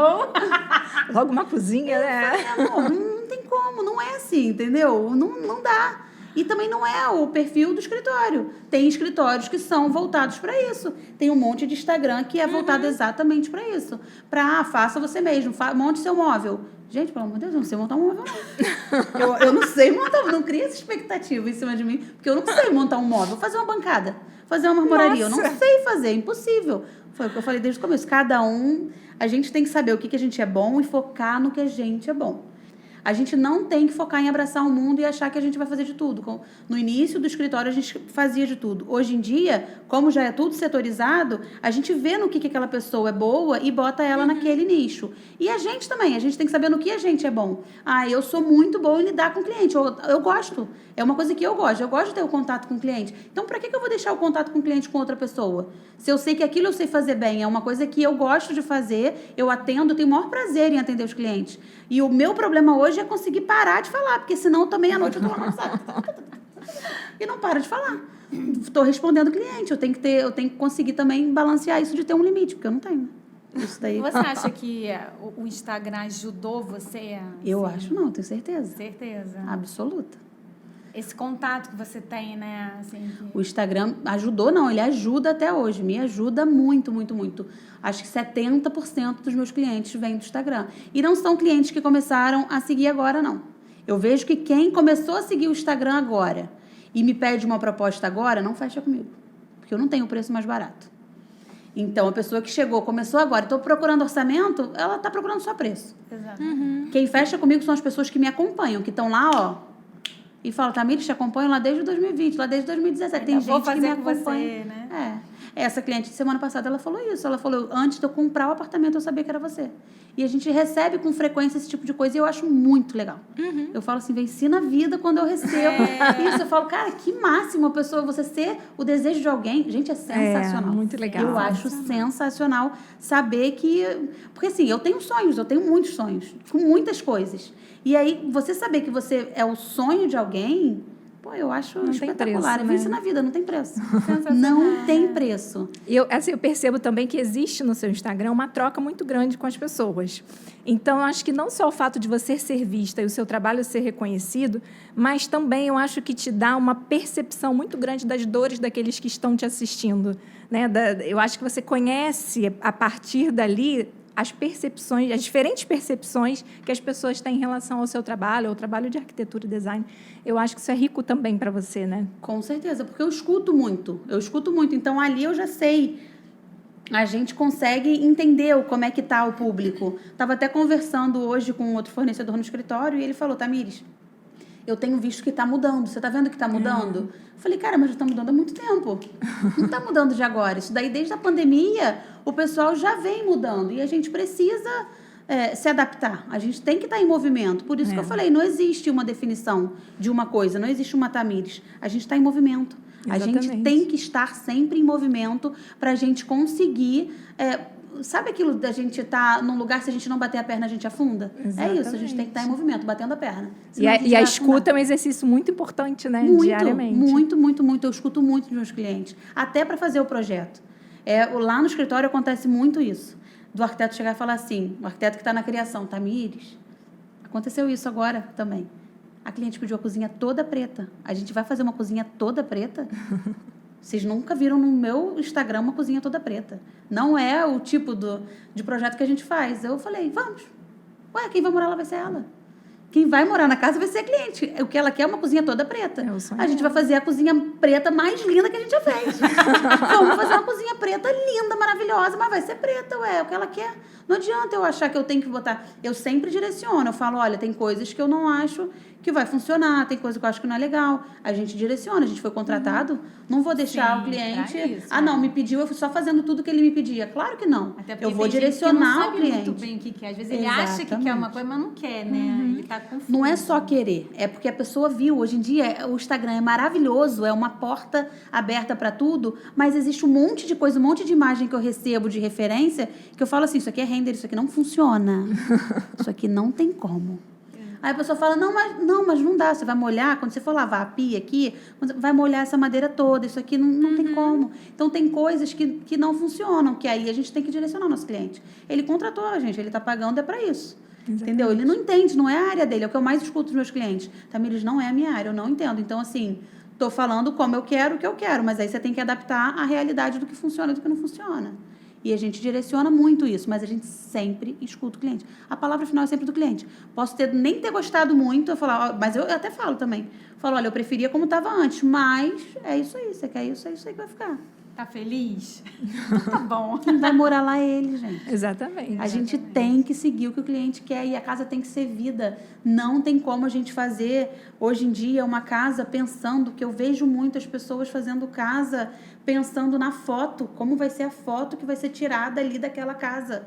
Logo uma cozinha, né? Amor, não tem como, não é assim, entendeu? Não dá. E também não é o perfil do escritório. Tem escritórios que são voltados para isso. Tem um monte de Instagram que é voltado exatamente para isso. Para, faça você mesmo, monte seu móvel. Gente, pelo amor de Deus, eu não sei montar um móvel, não. Eu não sei montar, não cria essa expectativa em cima de mim, porque eu não sei montar um móvel. Vou fazer uma bancada, fazer uma marmoraria. Eu não sei fazer, é impossível. Foi o que eu falei desde o começo. Cada um, a gente tem que saber o que a gente é bom e focar no que a gente é bom. A gente não tem que focar em abraçar o mundo e achar que a gente vai fazer de tudo. No início do escritório, a gente fazia de tudo. Hoje em dia, como já é tudo setorizado, a gente vê no que aquela pessoa é boa e bota ela naquele nicho. E a gente também, a gente tem que saber no que a gente é bom. Eu sou muito boa em lidar com o cliente. Eu gosto. É uma coisa que eu gosto. Eu gosto de ter o contato com o cliente. Então, para que eu vou deixar o contato com o cliente com outra pessoa? Se eu sei que aquilo eu sei fazer bem, é uma coisa que eu gosto de fazer, eu atendo, eu tenho o maior prazer em atender os clientes. E o meu problema hoje é conseguir parar de falar, porque senão também à noite eu tô lá no saco. E não para de falar. Estou respondendo o cliente, eu tenho que conseguir também balancear isso de ter um limite, porque eu não tenho. Isso daí... Você acha que o Instagram ajudou você? Eu acho não, tenho certeza. Certeza. Absoluta. Esse contato que você tem, né? Assim, O Instagram ajudou, não, ele ajuda até hoje, me ajuda muito, muito, muito. Acho que 70% dos meus clientes vêm do Instagram. E não são clientes que começaram a seguir agora, não. Eu vejo que quem começou a seguir o Instagram agora e me pede uma proposta agora, não fecha comigo. Porque eu não tenho o preço mais barato. Então, a pessoa que chegou, começou agora, estou procurando orçamento, ela está procurando só preço. Exato. Quem fecha comigo são as pessoas que me acompanham, que estão lá, ó, e falam, Tamires, te acompanho lá desde 2020, lá desde 2017. Tem gente que me acompanha. Você, né? Essa cliente de semana passada, ela falou isso. Ela falou, antes de eu comprar o apartamento, eu sabia que era você. E a gente recebe com frequência esse tipo de coisa e eu acho muito legal. Eu falo assim, venci na vida quando eu recebo isso. Eu falo, cara, que máximo a pessoa, você ser o desejo de alguém. Gente, é sensacional. Muito legal. Eu acho sensacional saber que... Porque assim, eu tenho sonhos, eu tenho muitos sonhos, com muitas coisas. E aí, você saber que você é o sonho de alguém... Pô, eu acho não espetacular. Preço, É vencer na vida, não tem preço. Não tem preço. Eu percebo também que existe no seu Instagram uma troca muito grande com as pessoas. Então, eu acho que não só o fato de você ser vista e o seu trabalho ser reconhecido, mas também eu acho que te dá uma percepção muito grande das dores daqueles que estão te assistindo. Né? Eu acho que você conhece, a partir dali, as percepções, as diferentes percepções que as pessoas têm em relação ao seu trabalho, ao trabalho de arquitetura e design. Eu acho que isso é rico também para você, né? Com certeza, porque eu escuto muito. Então, ali eu já sei. A gente consegue entender como é que está o público. Estava até conversando hoje com outro fornecedor no escritório e ele falou, Tamires, eu tenho visto que está mudando. Você está vendo que está mudando? Eu falei, cara, mas já está mudando há muito tempo. Não está mudando de agora. Isso daí, desde a pandemia, o pessoal já vem mudando. E a gente precisa se adaptar. A gente tem que estar em movimento. Por isso que eu falei, não existe uma definição de uma coisa. Não existe uma Tamires. A gente está em movimento. Exatamente. A gente tem que estar sempre em movimento para a gente conseguir... sabe aquilo da gente estar num lugar, se a gente não bater a perna, a gente afunda? Exatamente. É isso, a gente tem que estar em movimento, batendo a perna. E a escuta é um exercício muito importante, né? Muito, diariamente. Muito. Eu escuto muito dos meus clientes, até para fazer o projeto. Lá no escritório acontece muito isso. Do arquiteto chegar e falar assim, o arquiteto que está na criação, Tamires, aconteceu isso agora também. A cliente pediu a cozinha toda preta. A gente vai fazer uma cozinha toda preta? Vocês nunca viram no meu Instagram uma cozinha toda preta. Não é o tipo de projeto que a gente faz. Eu falei, vamos. Ué, quem vai morar lá vai ser ela. Quem vai morar na casa vai ser a cliente. O que ela quer é uma cozinha toda preta. A gente vai fazer a cozinha preta mais linda que a gente já fez. Vamos fazer uma cozinha preta linda, maravilhosa, mas vai ser preta, é o que ela quer. Não adianta eu achar que eu tenho que botar... Eu sempre direciono. Eu falo, olha, tem coisas que eu não acho que vai funcionar, tem coisa que eu acho que não é legal. A gente direciona, a gente foi contratado, não vou deixar o cliente... Isso, não, me pediu, eu fui só fazendo tudo que ele me pedia. Claro que não. Eu vou direcionar o cliente. Muito bem o que quer. Às vezes ele acha que quer uma coisa, mas não quer, né? Ele tá confuso. Não é só querer, é porque a pessoa viu. Hoje em dia, o Instagram é maravilhoso, é uma porta aberta para tudo, mas existe um monte de coisa, um monte de imagem que eu recebo de referência, que eu falo assim, isso aqui é render, isso aqui não funciona. Isso aqui não tem como. Aí a pessoa fala, não, mas não dá, você vai molhar, quando você for lavar a pia aqui, vai molhar essa madeira toda, isso aqui não tem como. Então, tem coisas que não funcionam, que aí a gente tem que direcionar o nosso cliente. Ele contratou a gente, ele está pagando, é para isso. Exatamente. Entendeu? Ele não entende, não é a área dele, é o que eu mais escuto dos meus clientes. Tamires, não é a minha área, eu não entendo. Então, assim, estou falando como eu quero, o que eu quero, mas aí você tem que adaptar a realidade do que funciona e do que não funciona. E a gente direciona muito isso, mas a gente sempre escuta o cliente. A palavra final é sempre do cliente. Posso nem ter gostado muito, mas eu até falo também. Falo, olha, eu preferia como estava antes, mas é isso aí, você quer isso, é isso aí que vai ficar. Tá feliz? Tá bom. Quem vai morar lá é ele, gente. Exatamente. A gente tem que seguir o que o cliente quer e a casa tem que ser vida. Não tem como a gente fazer, hoje em dia, uma casa pensando, que eu vejo muitas pessoas fazendo casa pensando na foto, como vai ser a foto que vai ser tirada ali daquela casa.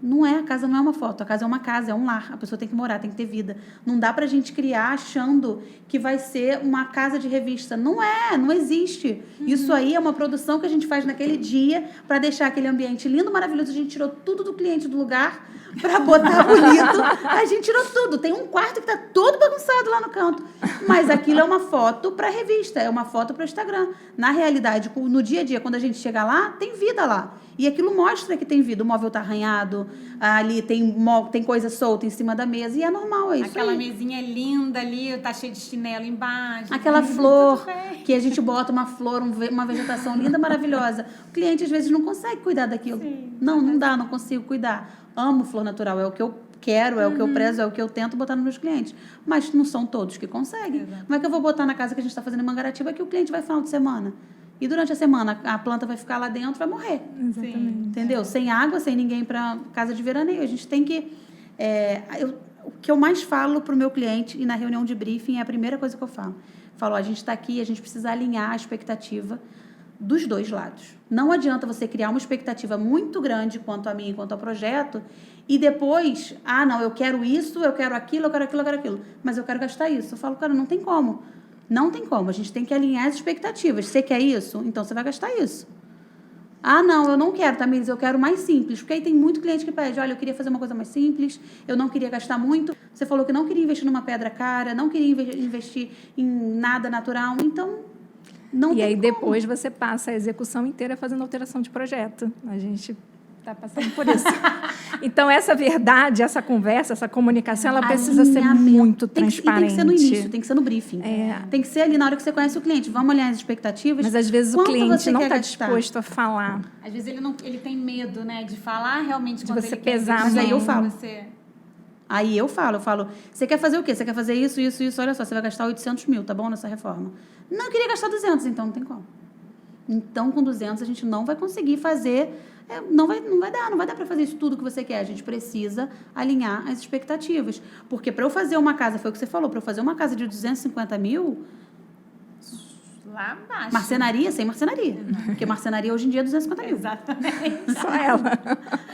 Não é, a casa não é uma foto, a casa é uma casa, é um lar, a pessoa tem que morar, tem que ter vida. Não dá pra gente criar achando que vai ser uma casa de revista. Não é, não existe. Isso aí é uma produção que a gente faz naquele dia para deixar aquele ambiente lindo, maravilhoso. A gente tirou tudo do cliente do lugar para botar bonito. A gente tirou tudo. Tem um quarto que tá todo bagunçado lá no canto. Mas aquilo é uma foto para revista, é uma foto para o Instagram. Na realidade, no dia a dia, quando a gente chega lá, tem vida lá. E aquilo mostra que tem vida. O móvel tá arranhado, ali tem coisa solta em cima da mesa, e é normal, é isso Aquela aí. mesinha linda ali, tá cheio de chinelo embaixo. Aquela flor, que a gente bota uma flor, uma vegetação linda, maravilhosa. O cliente, às vezes, não consegue cuidar daquilo. Sim, não dá, não consigo cuidar. Amo flor natural, é o que eu quero, é o que eu prezo, é o que eu tento botar nos meus clientes. Mas não são todos que conseguem. Exato. Como é que eu vou botar na casa que a gente está fazendo em Mangaratiba que o cliente vai final de semana? E durante a semana a planta vai ficar lá dentro, vai morrer. Exatamente. Entendeu? Sem água, sem ninguém para casa de veraneio. A gente tem que... o que eu mais falo para o meu cliente e na reunião de briefing é a primeira coisa que eu falo. Falo, a gente está aqui, a gente precisa alinhar a expectativa dos dois lados. Não adianta você criar uma expectativa muito grande quanto a mim e quanto ao projeto e depois, não, eu quero isso, eu quero aquilo, eu quero aquilo, eu quero aquilo, mas eu quero gastar isso. Eu falo, cara, não tem como. Não tem como. A gente tem que alinhar as expectativas. Você quer isso? Então você vai gastar isso. Não, eu não quero, Tamires, eu quero mais simples. Porque aí tem muito cliente que pede, olha, eu queria fazer uma coisa mais simples, eu não queria gastar muito. Você falou que não queria investir numa pedra cara, não queria investir em nada natural, então não tem E aí como. depois você passa a execução inteira fazendo alteração de projeto. A gente está passando por isso. Então, essa verdade, essa conversa, essa comunicação, ela precisa ser muito transparente. Tem que ser no início, tem que ser no briefing. Tem que ser ali na hora que você conhece o cliente. Vamos alinhar as expectativas. Mas, às vezes, o Quanto cliente você não quer está gastar? disposto a falar. Às vezes ele tem medo, né, de falar realmente De quanto você ele quer pesar a investir. Mas aí eu mão. falo. Você... Aí eu falo, você quer fazer o quê? Você quer fazer isso, isso, isso, olha só, você vai gastar 800 mil, tá bom, nessa reforma? Não, eu queria gastar 200, então não tem como. Então, com 200, a gente não vai conseguir fazer, não vai dar para fazer isso tudo que você quer. A gente precisa alinhar as expectativas. Porque para eu fazer uma casa, foi o que você falou, para eu fazer uma casa de 250 mil, Lá embaixo. marcenaria, sem marcenaria. Porque marcenaria hoje em dia é 250 mil. Exatamente. Só ela.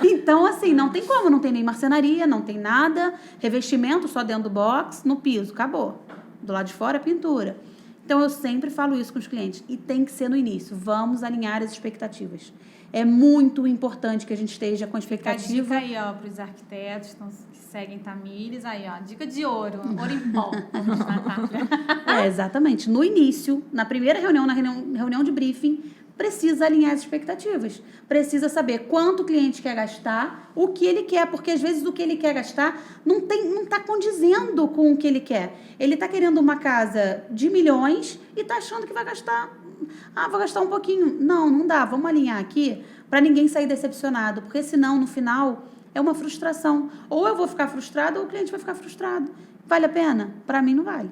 Então, assim, não tem como, não tem nem marcenaria, não tem nada, revestimento só dentro do box, no piso, acabou. Do lado de fora é pintura. Então, eu sempre falo isso com os clientes. E tem que ser no início. Vamos alinhar as expectativas. É muito importante que a gente esteja com a expectativa. Fica a dica aí, para os arquitetos que seguem Tamires, aí, dica de ouro em pó, como diz Natália. Exatamente. No início, na primeira reunião, na reunião de briefing, precisa alinhar as expectativas. Precisa saber quanto o cliente quer gastar, o que ele quer, porque às vezes o que ele quer gastar não está condizendo com o que ele quer. Ele está querendo uma casa de milhões e está achando que vai gastar... vou gastar um pouquinho. Não dá. Vamos alinhar aqui para ninguém sair decepcionado, porque senão, no final, é uma frustração. Ou eu vou ficar frustrado ou o cliente vai ficar frustrado. Vale a pena? Para mim, não vale.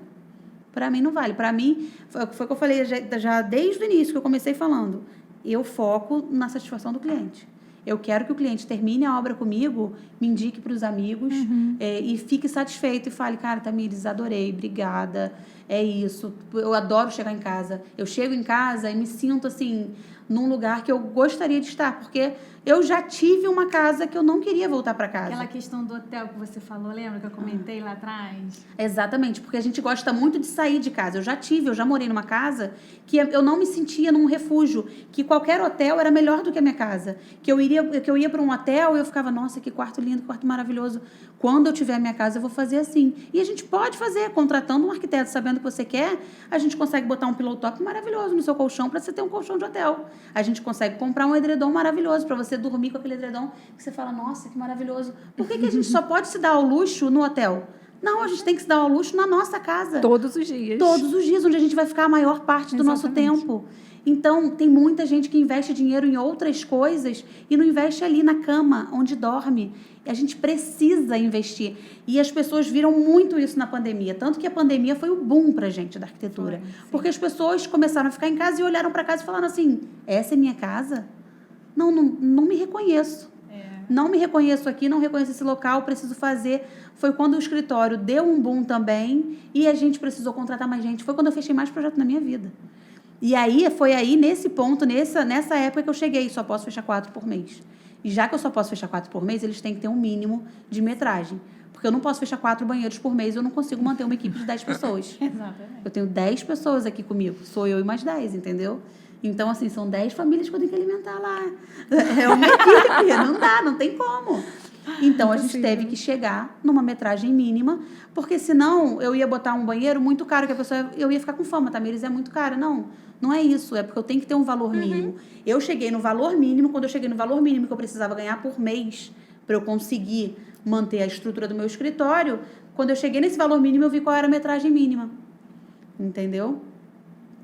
Para mim, não vale. Para mim, foi o que eu falei já desde o início, que eu comecei falando. Eu foco na satisfação do cliente. Eu quero que o cliente termine a obra comigo, me indique para os amigos e fique satisfeito e fale, cara, Tamires, adorei, obrigada, é isso. Eu adoro chegar em casa. Eu chego em casa e me sinto, assim, num lugar que eu gostaria de estar, porque eu já tive uma casa que eu não queria voltar para casa. Aquela questão do hotel que você falou, lembra que eu comentei lá atrás? Exatamente, porque a gente gosta muito de sair de casa. Eu já morei numa casa que eu não me sentia num refúgio, que qualquer hotel era melhor do que a minha casa. Que eu ia para um hotel e eu ficava, nossa, que quarto lindo, que quarto maravilhoso. Quando eu tiver a minha casa, eu vou fazer assim. E a gente pode fazer, contratando um arquiteto, sabendo o que você quer, a gente consegue botar um pillow top maravilhoso no seu colchão para você ter um colchão de hotel. A gente consegue comprar um edredom maravilhoso para você dormir com aquele edredom que você fala, nossa, que maravilhoso. Por que a gente só pode se dar ao luxo no hotel? Não, a gente tem que se dar ao luxo na nossa casa. Todos os dias. Todos os dias, onde a gente vai ficar a maior parte do nosso tempo. Então, tem muita gente que investe dinheiro em outras coisas e não investe ali na cama, onde dorme. A gente precisa investir. E as pessoas viram muito isso na pandemia. Tanto que a pandemia foi o boom pra gente da arquitetura. Porque as pessoas começaram a ficar em casa e olharam para casa e falaram assim, essa é minha casa? Não me reconheço. Não me reconheço aqui, não reconheço esse local, preciso fazer. Foi quando o escritório deu um boom também e a gente precisou contratar mais gente. Foi quando eu fechei mais projeto na minha vida. E aí, foi aí, nesse ponto, nessa época que eu cheguei, só posso fechar 4 por mês. E já que eu só posso fechar 4 por mês, eles têm que ter um mínimo de metragem. Porque eu não posso fechar 4 banheiros por mês, eu não consigo manter uma equipe de 10 pessoas. Exatamente. Eu tenho 10 pessoas aqui comigo, sou eu e mais 10, entendeu? Então, assim, são 10 famílias que eu tenho que alimentar lá. É uma equipe, não dá, não tem como. Então, a gente teve que chegar numa metragem mínima, porque senão eu ia botar um banheiro muito caro, que a pessoa, eu ia ficar com fama, Tamires, é muito caro. Não é isso, é porque eu tenho que ter um valor mínimo. Eu cheguei no valor mínimo, quando eu cheguei no valor mínimo que eu precisava ganhar por mês, para eu conseguir manter a estrutura do meu escritório, quando eu cheguei nesse valor mínimo, eu vi qual era a metragem mínima. Entendeu?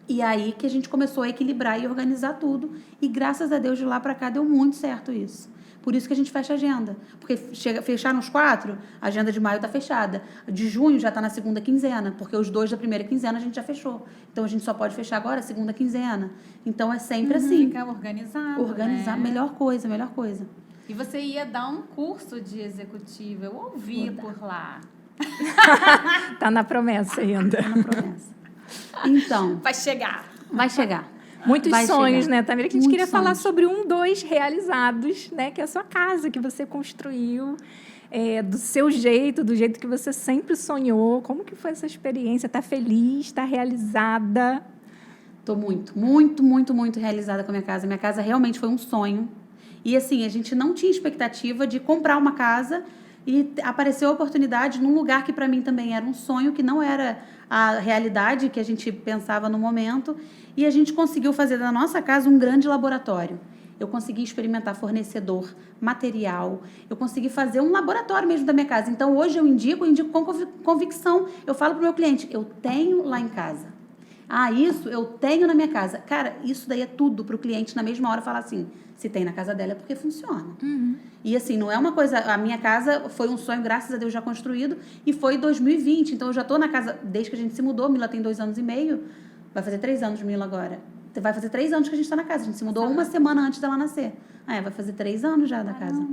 E aí que a gente começou a equilibrar e organizar tudo. E graças a Deus, de lá para cá, deu muito certo isso. Por isso que a gente fecha a agenda. Porque fecharam os 4, a agenda de maio está fechada. De junho já está na segunda quinzena, porque os 2 da primeira quinzena a gente já fechou. Então, a gente só pode fechar agora a segunda quinzena. Então, é sempre assim. Ficar organizado, Organizar, né? melhor coisa, melhor coisa. E você ia dar um curso de executiva, eu ouvi por lá. Tá na promessa ainda. Tá na promessa. Então, Vai chegar. vai chegar. Muitos Vai sonhos, chegar. né, Tamira? Que a gente Muitos queria falar sonhos. sobre 2 realizados, né? Que é a sua casa, que você construiu, do seu jeito, do jeito que você sempre sonhou. Como que foi essa experiência? Tá feliz? Tá realizada? Tô muito realizada com a minha casa. Minha casa realmente foi um sonho. E assim, a gente não tinha expectativa de comprar uma casa e apareceu a oportunidade num lugar que para mim também era um sonho, que não era a realidade que a gente pensava no momento. E a gente conseguiu fazer da nossa casa um grande laboratório. Eu consegui experimentar fornecedor, material, eu consegui fazer um laboratório mesmo da minha casa. Então, hoje eu indico com convicção. Eu falo para o meu cliente, eu tenho lá em casa. Isso eu tenho na minha casa. Cara, isso daí é tudo para o cliente na mesma hora falar assim, se tem na casa dela é porque funciona. E assim, não é uma coisa... A minha casa foi um sonho, graças a Deus, já construído, e foi em 2020. Então, eu já estou na casa, desde que a gente se mudou, Mila tem 2 anos e meio, vai fazer 3 anos, Mila, agora. Vai fazer 3 anos que a gente está na casa. A gente se mudou uma semana antes dela nascer. Vai fazer 3 anos já da casa.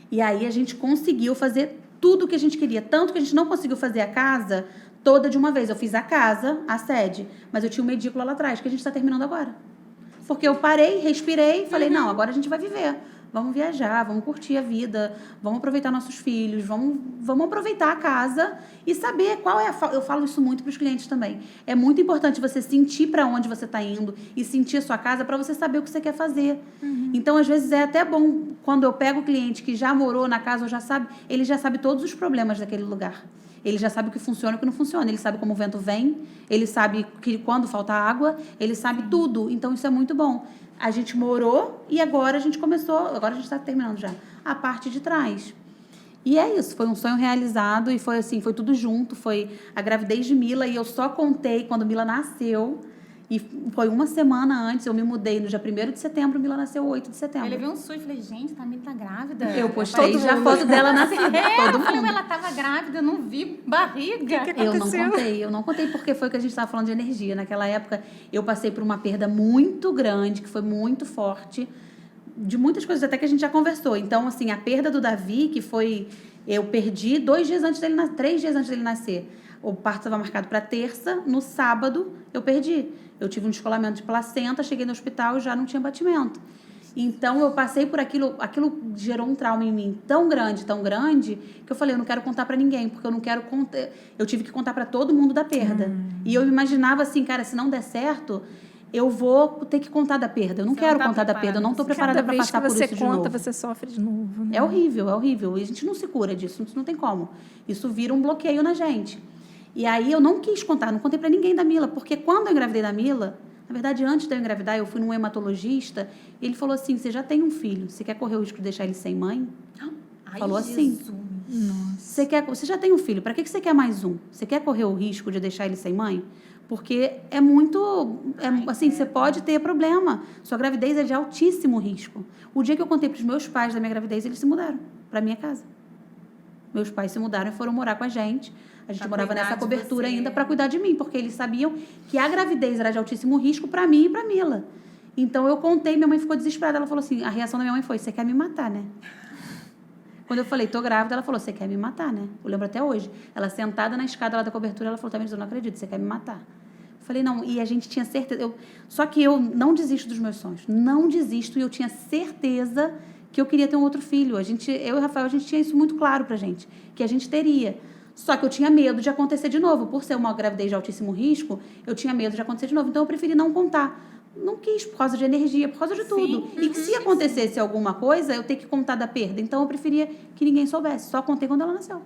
E aí, a gente conseguiu fazer tudo o que a gente queria. Tanto que a gente não conseguiu fazer a casa toda de uma vez. Eu fiz a casa, a sede, mas eu tinha uma edícula lá atrás, que a gente está terminando agora. Porque eu parei, respirei, falei, não, agora a gente vai viver. Vamos viajar, vamos curtir a vida, vamos aproveitar nossos filhos, vamos aproveitar a casa e saber qual é eu falo isso muito para os clientes também. É muito importante você sentir para onde você está indo e sentir a sua casa para você saber o que você quer fazer. Então, às vezes, é até bom quando eu pego o cliente que já morou na casa, ele já sabe todos os problemas daquele lugar. Ele já sabe o que funciona e o que não funciona. Ele sabe como o vento vem, ele sabe que quando falta água, ele sabe tudo. Então, isso é muito bom. A gente morou e agora a gente está terminando já a parte de trás. E é isso, foi um sonho realizado e foi assim, foi tudo junto, foi a gravidez de Mila e eu só contei quando Mila nasceu. E foi uma semana antes, eu me mudei no dia 1º de setembro, Mila nasceu 8 de setembro. Eu levei um susto e falei, gente, Tamires tá grávida. Eu postei já a foto dela nascida. Eu falei, ela tava grávida, eu não vi barriga. Que aconteceu? Eu não contei porque foi que a gente estava falando de energia. Naquela época, eu passei por uma perda muito grande, que foi muito forte, de muitas coisas até que a gente já conversou. Então, assim, a perda do Davi, que foi... Eu perdi 3 dias antes dele nascer. O parto estava marcado para terça, no sábado eu perdi. Eu tive um descolamento de placenta, cheguei no hospital e já não tinha batimento. Então, eu passei por aquilo gerou um trauma em mim tão grande, que eu falei, eu não quero contar para ninguém, porque eu não quero contar... Eu tive que contar para todo mundo da perda. E eu imaginava assim, cara, se não der certo, eu vou ter que contar da perda. Eu não quero contar da perda, eu não estou preparada para passar por isso de novo. Cada vez que você conta, você sofre de novo. Né? É horrível. E a gente não se cura disso, não tem como. Isso vira um bloqueio na gente. E aí eu não quis contar, não contei para ninguém da Mila, porque quando eu engravidei da Mila, na verdade, antes de eu engravidar, eu fui num hematologista e ele falou assim, você já tem um filho, você quer correr o risco de deixar ele sem mãe? Falou assim. Você já tem um filho, para que você quer mais um? Você quer correr o risco de deixar ele sem mãe? Porque é muito... você pode ter problema. Sua gravidez é de altíssimo risco. O dia que eu contei para os meus pais da minha gravidez, eles se mudaram para minha casa. Meus pais se mudaram e foram morar com a gente. A gente morava nessa cobertura ainda para cuidar de mim, porque eles sabiam que a gravidez era de altíssimo risco para mim e para Mila. Então, eu contei, minha mãe ficou desesperada. Ela falou assim, a reação da minha mãe foi, você quer me matar, né? Quando eu falei, tô grávida, ela falou, você quer me matar, né? Eu lembro até hoje. Ela sentada na escada lá da cobertura, ela falou, Tamires, eu não acredito, você quer me matar. Eu falei, não, e a gente tinha certeza. Só que eu não desisto dos meus sonhos. Não desisto, e eu tinha certeza que eu queria ter um outro filho. Eu e o Rafael, a gente tinha isso muito claro pra gente, que a gente teria. Só que eu tinha medo de acontecer de novo. Por ser uma gravidez de altíssimo risco, eu tinha medo de acontecer de novo. Então, eu preferi não contar. não quis, por causa de energia, por causa de tudo. E que se acontecesse alguma coisa, eu ter que contar da perda. Então, eu preferia que ninguém soubesse. Só contei quando ela nasceu.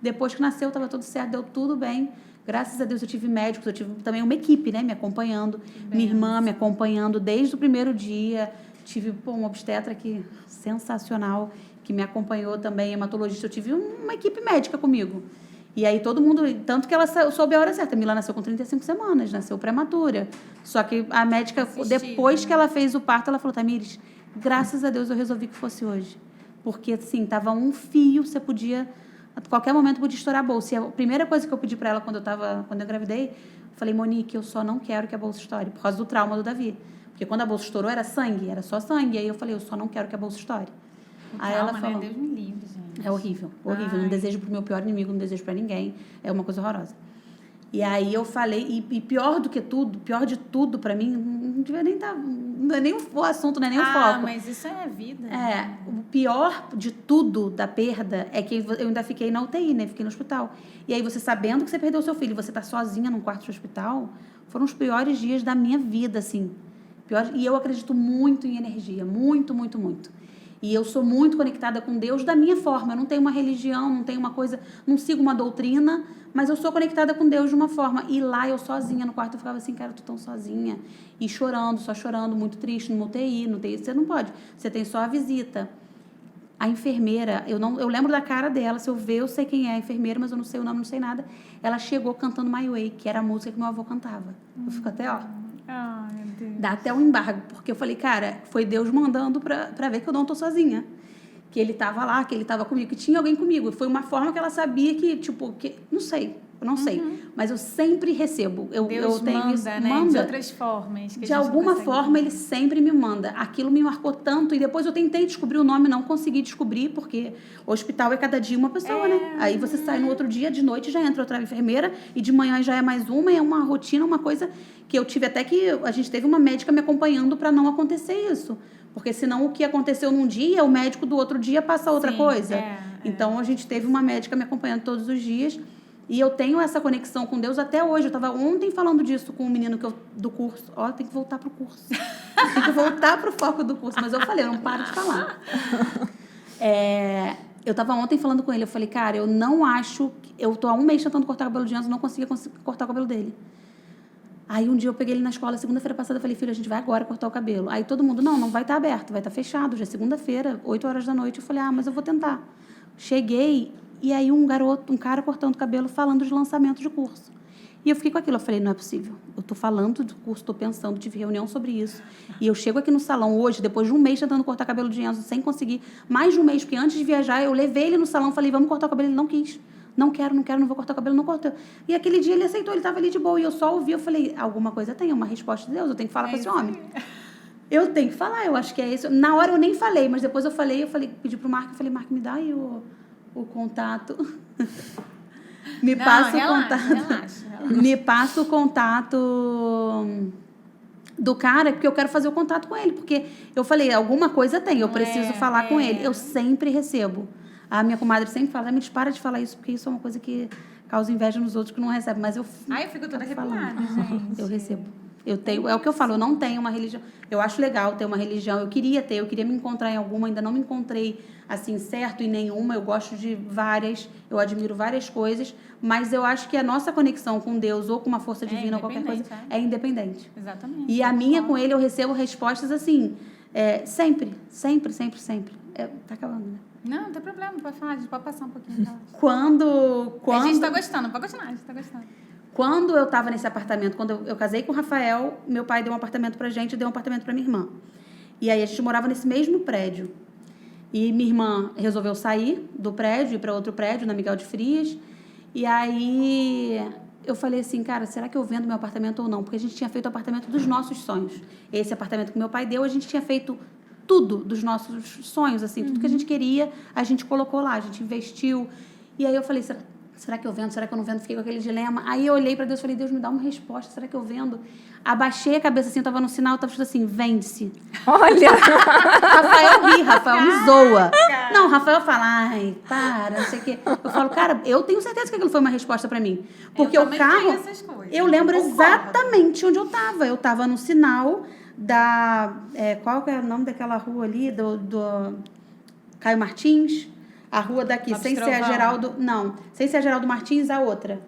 Depois que nasceu, estava tudo certo, deu tudo bem. Graças a Deus, eu tive médicos, eu tive também uma equipe, né, me acompanhando. Minha irmã me acompanhando desde o primeiro dia. Tive uma obstetra que sensacional, que me acompanhou também, hematologista. Eu tive uma equipe médica comigo. E aí todo mundo, tanto que ela soube a hora certa. A Mila nasceu com 35 semanas, nasceu prematura. Só que a médica, depois que ela fez o parto, ela falou, Tamires, graças a Deus eu resolvi que fosse hoje. Porque, assim, tava um fio, você podia, a qualquer momento podia estourar a bolsa. E a primeira coisa que eu pedi para ela quando eu engravidei, eu falei, Monique, eu só não quero que a bolsa estoure, por causa do trauma do Davi. Porque quando a bolsa estourou era sangue, era só sangue. Aí eu falei, eu só não quero que a bolsa estoure. Aí ela falou, né? Deus me livre, gente. É horrível, horrível. Não desejo pro meu pior inimigo, não desejo para ninguém. É uma coisa horrorosa. E aí eu falei, e pior do que tudo, pior de tudo para mim, não devia nem estar, não é nem o assunto, não é nem o foco. Ah, mas isso é a vida. O pior de tudo da perda é que eu ainda fiquei na UTI, né? Fiquei no hospital. E aí você sabendo que você perdeu seu filho, você tá sozinha num quarto de hospital, foram os piores dias da minha vida, assim. E eu acredito muito em energia, muito, muito, muito. E eu sou muito conectada com Deus da minha forma. Eu não tenho uma religião, não tenho uma coisa, não sigo uma doutrina, mas eu sou conectada com Deus de uma forma. E lá eu sozinha no quarto, eu ficava assim, cara, eu tô tão sozinha. E chorando, só chorando, muito triste, no UTI. No UTI você não pode, você tem só a visita. A enfermeira, eu lembro da cara dela, se eu ver, eu sei quem é a enfermeira, mas eu não sei o nome, não sei nada. Ela chegou cantando My Way, que era a música que meu avô cantava. Eu fico até, ó... Ai, meu Deus. Dá até um embargo, porque eu falei, cara, foi Deus mandando pra ver que eu não tô sozinha. Que ele tava lá, que ele tava comigo, que tinha alguém comigo. Foi uma forma que ela sabia que, tipo, não sei, eu não sei. Mas eu sempre recebo. Deus eu tenho manda, isso, né? manda. De outras formas. De alguma forma, ele sempre me manda. Aquilo me marcou tanto. E depois eu tentei descobrir o nome, não consegui descobrir, porque o hospital é cada dia uma pessoa, né? Aí você sai no outro dia, de noite já entra outra enfermeira, e de manhã já é mais uma, é uma rotina, uma coisa que eu tive até que... A gente teve uma médica me acompanhando para não acontecer isso. Porque senão o que aconteceu num dia, o médico do outro dia passa outra coisa. Então a gente teve uma médica me acompanhando todos os dias. E eu tenho essa conexão com Deus até hoje. Eu estava ontem falando disso com um menino do curso. Ó, tem que voltar pro curso. Tem que voltar pro foco do curso. Mas eu falei, eu não paro de falar. Eu estava ontem falando com ele. Eu falei, cara, eu não acho... Eu tô há um mês tentando cortar o cabelo de Enzo, não conseguia cortar o cabelo dele. Aí um dia eu peguei ele na escola, segunda-feira passada, eu falei, filho, a gente vai agora cortar o cabelo. Aí todo mundo, não vai estar aberto, vai estar fechado. Já é segunda-feira, 8 horas da noite. Eu falei, mas eu vou tentar. Cheguei... E aí um cara cortando o cabelo, falando de lançamento de curso. E eu fiquei com aquilo, eu falei, não é possível. Eu estou falando do curso, estou pensando, tive reunião sobre isso. E eu chego aqui no salão hoje, depois de um mês tentando cortar cabelo de Enzo, sem conseguir, mais de um mês, porque antes de viajar, eu levei ele no salão, falei, vamos cortar o cabelo, ele não quis. Não quero, não vou cortar o cabelo, não cortou. E aquele dia ele aceitou, ele estava ali de boa, e eu só ouvi, eu falei, alguma coisa tem, uma resposta de Deus, eu tenho que falar com esse homem. Eu tenho que falar, eu acho que é isso. Na hora eu nem falei, mas depois eu pedi pro Marco, eu falei, Marco, me dá aí o contato. Passa o contato. Relaxa. Me passa o contato do cara, porque eu quero fazer o contato com ele. Porque eu falei, alguma coisa tem, eu preciso falar com ele. Eu sempre recebo. A minha comadre sempre fala, me para de falar isso, porque isso é uma coisa que causa inveja nos outros que não recebem. Mas eu fico toda arrepiada, gente. Eu recebo. Eu tenho, é o que eu falo, eu não tenho uma religião. Eu acho legal ter uma religião, eu queria me encontrar em alguma, ainda não me encontrei assim certo em nenhuma, eu gosto de várias, eu admiro várias coisas, mas eu acho que a nossa conexão com Deus ou com uma força divina ou qualquer coisa é independente. Exatamente. E a minha com ele eu recebo respostas assim, sempre. Tá acabando, né? Não tem problema, pode falar, a gente pode passar um pouquinho. Quando... A gente tá gostando, pode continuar, a gente tá gostando. Quando eu estava nesse apartamento, quando eu casei com o Rafael, meu pai deu um apartamento pra gente e deu um apartamento pra minha irmã. E aí a gente morava nesse mesmo prédio. E minha irmã resolveu sair do prédio, ir para outro prédio, na Miguel de Frias. E aí eu falei assim, cara, será que eu vendo meu apartamento ou não? Porque a gente tinha feito o apartamento dos nossos sonhos. Esse apartamento que meu pai deu, a gente tinha feito tudo dos nossos sonhos, assim, tudo que a gente queria, a gente colocou lá, a gente investiu. E aí eu falei, será que eu vendo? Será que eu não vendo? Fiquei com aquele dilema. Aí eu olhei para Deus e falei, Deus, me dá uma resposta. Será que eu vendo? Abaixei a cabeça assim, eu tava no sinal, eu tava escrito assim, vende-se. Olha! Rafael me zoa. Não, Rafael fala, ai, para, não sei o quê. Eu falo, cara, eu tenho certeza que aquilo foi uma resposta para mim. Porque o carro, eu lembro exatamente onde eu tava. Eu tava no sinal, Qual que é o nome daquela rua ali? Do Caio Martins? A rua daqui, sem ser a Geraldo... Não, sem ser a Geraldo Martins, a outra.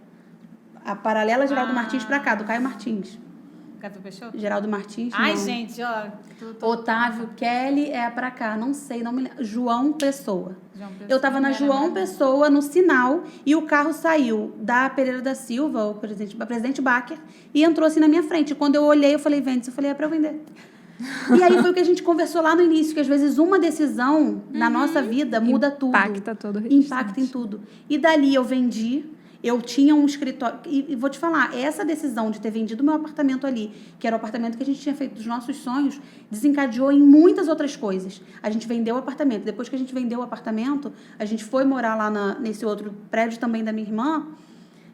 A paralela Geraldo Martins pra cá, do Caio Martins. Catu Peixoto? Geraldo Martins, Ai, não. gente, ó. Otávio Kelly é pra cá, não sei, não me lembro. João Pessoa. Eu tava na Não era João Pessoa, no sinal, e o carro saiu da Pereira da Silva, o presidente Bacher, e entrou assim na minha frente. Quando eu olhei, eu falei, vende. Eu falei, é pra eu vender. E aí foi o que a gente conversou lá no início, que às vezes uma decisão na nossa vida muda tudo. Impacta todo o restante. Impacta em tudo. E dali eu vendi. Eu tinha um escritório... E vou te falar, essa decisão de ter vendido meu apartamento ali, que era o apartamento que a gente tinha feito dos nossos sonhos, desencadeou em muitas outras coisas. A gente vendeu o apartamento. Depois que a gente vendeu o apartamento, a gente foi morar lá nesse outro prédio também da minha irmã,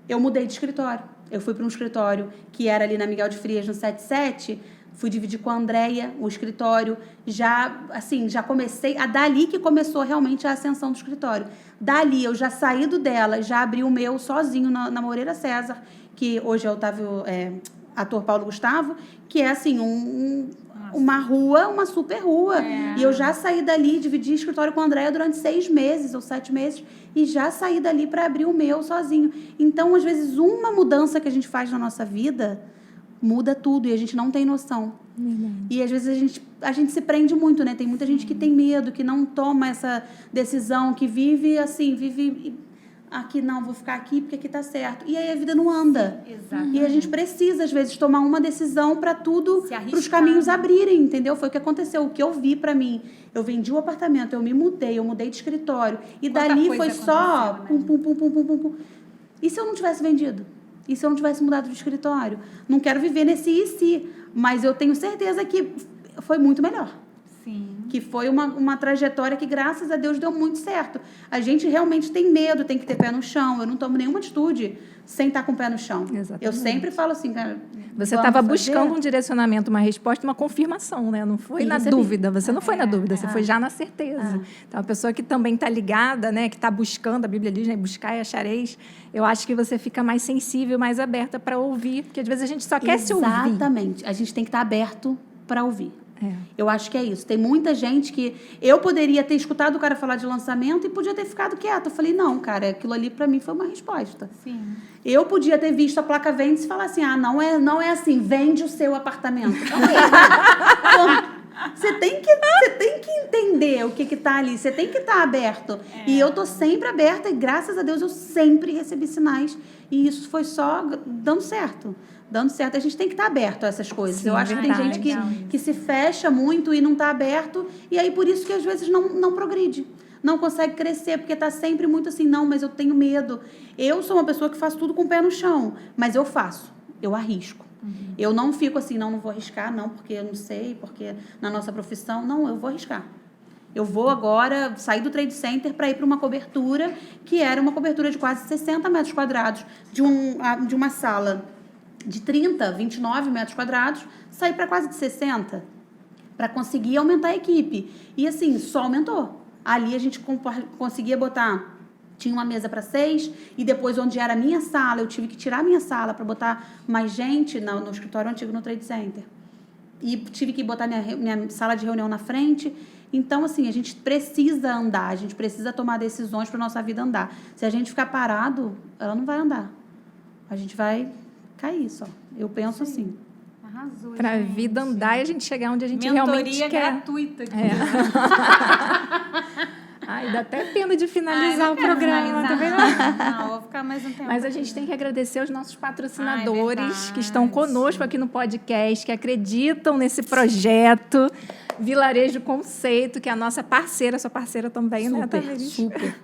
eu mudei de escritório. Eu fui para um escritório que era ali na Miguel de Frias, no 77, fui dividir com a Andréia o escritório, já comecei, dali que começou realmente a ascensão do escritório. Dali, eu já saí dela, já abri o meu sozinho na Moreira César, que hoje é o ator Paulo Gustavo, que é assim, uma rua, uma super rua. E eu já saí dali, dividi escritório com a Andréia durante 6 meses ou 7 meses, e já saí dali para abrir o meu sozinho. Então, às vezes, uma mudança que a gente faz na nossa vida muda tudo e a gente não tem noção. E às vezes a gente se prende muito, né? Tem muita gente que tem medo, que não toma essa decisão, que vive assim, aqui não, vou ficar aqui porque aqui tá certo. E aí a vida não anda. Exatamente. E a gente precisa, às vezes, tomar uma decisão para tudo, para os caminhos abrirem, entendeu? Foi o que aconteceu. O que eu vi para mim, eu vendi o apartamento, eu me mudei, eu mudei de escritório. E dali foi só né? pum. E se eu não tivesse vendido? E se eu não tivesse mudado de escritório? Não quero viver nesse e se, mas eu tenho certeza que foi muito melhor. Sim. Que foi uma trajetória que, graças a Deus, deu muito certo. A gente realmente tem medo, tem que ter pé no chão. Eu não tomo nenhuma atitude sem estar com o pé no chão. Exatamente. Eu sempre falo assim, cara... Você estava buscando um direcionamento, uma resposta, uma confirmação, né? Não foi na dúvida. Você não foi na dúvida, você foi já na certeza. Então, a pessoa que também está ligada, né? Que está buscando, a Bíblia diz, né? Buscar e achareis. Eu acho que você fica mais sensível, mais aberta para ouvir, porque às vezes a gente só quer se ouvir. Exatamente. A gente tem que estar aberto para ouvir. Eu acho que é isso. Tem muita gente que... Eu poderia ter escutado o cara falar de lançamento e podia ter ficado quieta. Eu falei, não, cara, aquilo ali para mim foi uma resposta. Sim. Eu podia ter visto a placa vende e falar assim, não é assim, vende o seu apartamento. Então, você tem que entender o que está ali, você tem que estar aberto. E eu estou sempre aberta e, graças a Deus, eu sempre recebi sinais. E isso foi só dando certo. A gente tem que estar aberto a essas coisas. Sim, eu acho que tem gente que se fecha muito e não está aberto, e aí por isso que às vezes não progride, não consegue crescer, porque está sempre muito assim, não, mas eu tenho medo. Eu sou uma pessoa que faço tudo com o pé no chão, mas eu arrisco. Eu não fico assim, não vou arriscar, não, porque eu não sei, porque na nossa profissão, não, eu vou arriscar. Eu vou agora sair do Trade Center para ir para uma cobertura, que era uma cobertura de quase 60 metros quadrados, de uma sala de 30, 29 metros quadrados, sair para quase de 60, para conseguir aumentar a equipe. E assim, só aumentou. Ali a gente conseguia botar... Tinha uma mesa para 6, e depois, onde era a minha sala, eu tive que tirar a minha sala para botar mais gente no escritório antigo, no Trade Center. E tive que botar minha sala de reunião na frente. Então, assim, a gente precisa andar, a gente precisa tomar decisões para a nossa vida andar. Se a gente ficar parado, ela não vai andar. A gente vai cair só. Eu penso assim. Arrasou, para a vida andar e a gente chegar onde a gente realmente quer. Mentoria gratuita. Aqui. Ai, dá até pena de finalizar o programa. Não, vou ficar mais um tempo. Mas a gente tem que agradecer aos nossos patrocinadores que estão conosco aqui no podcast, que acreditam nesse projeto. Vilarejo Conceito, que é a nossa parceira, sua parceira também, né, Tamiris? Super.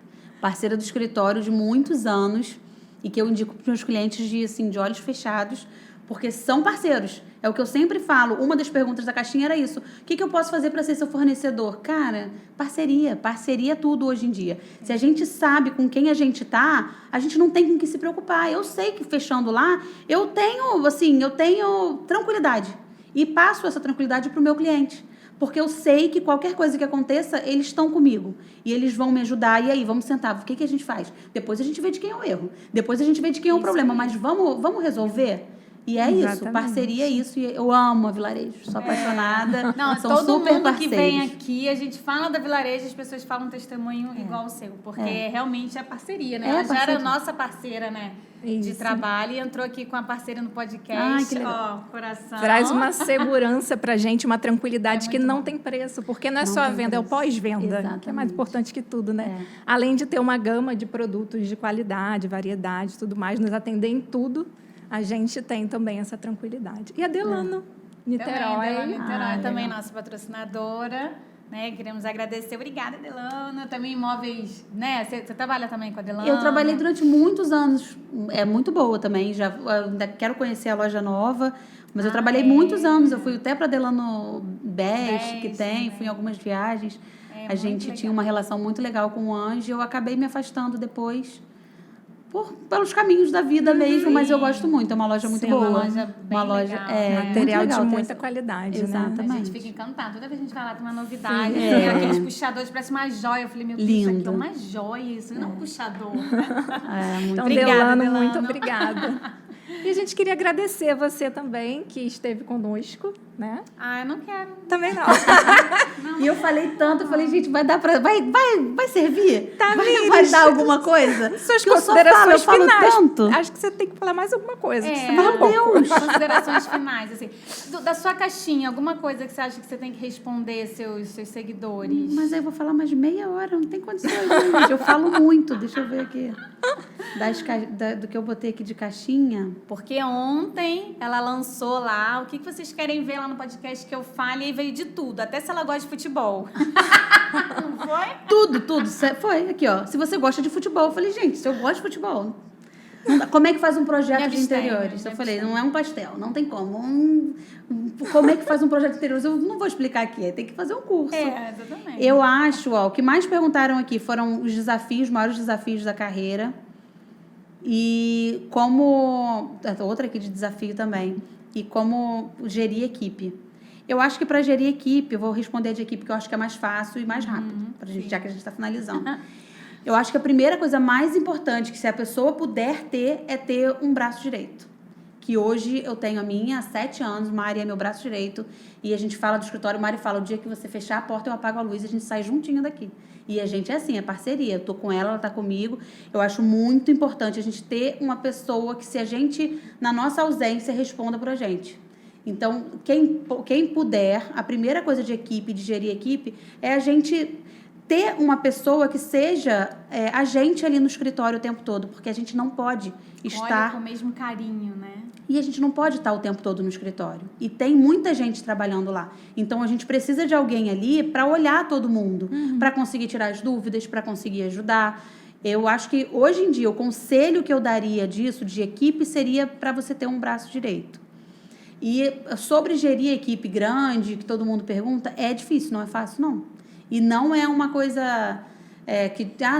Parceira do escritório de muitos anos, e que eu indico para os meus clientes de olhos fechados, porque são parceiros. É o que eu sempre falo. Uma das perguntas da caixinha era isso. O que eu posso fazer para ser seu fornecedor? Cara, parceria. Parceria é tudo hoje em dia. Se a gente sabe com quem a gente tá, a gente não tem com que se preocupar. Eu sei que fechando lá, eu tenho tranquilidade. E passo essa tranquilidade para o meu cliente. Porque eu sei que qualquer coisa que aconteça, eles estão comigo. E eles vão me ajudar. E aí, vamos sentar. O que a gente faz? Depois a gente vê de quem é o erro. Depois a gente vê de quem é o problema. Mas vamos resolver? E é isso, Exatamente. parceria é isso. E eu amo a Vilarejo, sou apaixonada. Não, são todo super mundo parceiros. que vem aqui, a gente fala da Vilarejo, as pessoas falam um testemunho igual o seu, porque realmente é parceria, né? É Ela já parceria. era nossa parceira, né? De Isso. trabalho e entrou aqui com a parceira no podcast. Ai, que legal. Ó, coração. Traz uma segurança pra gente, uma tranquilidade É que muito não bom. tem preço, porque não é Não só a tem venda, é o preço. pós-venda, que é mais Exatamente. importante que tudo, né? É. Além de ter uma gama de produtos de qualidade, variedade, tudo mais, nos atender em tudo, a gente tem também essa tranquilidade. E a Delano, Niterói. Também, Niterói também, legal. nossa patrocinadora. Né? Queremos agradecer. Obrigada, Delano. Também imóveis, né? Você trabalha também com a Delano? Eu trabalhei durante muitos anos. É muito boa também. Já ainda quero conhecer a loja nova. Mas eu trabalhei muitos anos. Eu fui até para Delano Best, que tem. né? Fui em algumas viagens. É A muito gente legal. tinha uma relação muito legal com o Anjo. Eu acabei me afastando depois. Pelos caminhos da vida mesmo, mas eu gosto muito. É uma loja muito Sim, boa. uma loja bem legal, né? muito Material legal de ter muita essa- qualidade, né? Exatamente. A gente fica encantada. Toda vez que a gente vai lá, tem uma novidade. Sim. Tem É. aqueles puxadores, parece uma joia. Eu falei, meu Deus, isso aqui é uma joia, isso não é um puxador. É, muito Então, Obrigada, Delano, Delano. muito obrigada. E a gente queria agradecer você também, que esteve conosco, né? Ah, eu não quero. Também não. E eu falei tanto, eu falei, gente, vai dar pra. Vai servir? Tamires, vai dar alguma coisa? Suas Porque eu só falo, eu considerações falo finais. tanto. Acho que você tem que falar mais alguma coisa. que você É, falou Meu pouco. Deus! Considerações finais, assim. Da sua caixinha, alguma coisa que você acha que você tem que responder seus seguidores? Mas aí eu vou falar mais meia hora, não tem condições, gente. Eu falo muito, deixa eu ver aqui. Do que eu botei aqui de caixinha. Porque ontem ela lançou lá o que vocês querem ver lá no podcast que eu fale e veio de tudo, até se ela gosta de futebol. Não foi? Tudo. Foi aqui, ó. Se você gosta de futebol, eu falei, gente, se eu gosto de futebol. Como é que faz um projeto Me de abstenho, interiores? me Eu falei, abstenho. não é um pastel, não tem como. Como é que faz um projeto de interiores? Eu não vou explicar aqui, tem que fazer um curso. É, exatamente. Eu acho, ó, o que mais perguntaram aqui foram os maiores desafios da carreira. E como... Outra aqui de desafio também. E como gerir equipe. Eu acho que para gerir equipe, eu vou responder de equipe, que eu acho que é mais fácil e mais rápido, já que a gente está finalizando. Eu acho que a primeira coisa mais importante que se a pessoa puder ter é ter um braço direito. Que hoje eu tenho a minha há 7 anos, Mari é meu braço direito, e a gente fala do escritório, Mari fala, o dia que você fechar a porta eu apago a luz e a gente sai juntinho daqui. E a gente é assim, é parceria, eu tô com ela tá comigo. Eu acho muito importante a gente ter uma pessoa que, se a gente, na nossa ausência, responda por a gente. Então, quem puder, a primeira coisa de equipe, de gerir equipe, é a gente ter uma pessoa que seja a gente ali no escritório o tempo todo, porque a gente não pode estar... Olha com o mesmo carinho, né? E a gente não pode estar o tempo todo no escritório. E tem muita gente trabalhando lá. Então, a gente precisa de alguém ali para olhar todo mundo, para conseguir tirar as dúvidas, para conseguir ajudar. Eu acho que, hoje em dia, o conselho que eu daria disso, de equipe, seria para você ter um braço direito. E sobre gerir equipe grande, que todo mundo pergunta, é difícil, não é fácil, não. E não é uma coisa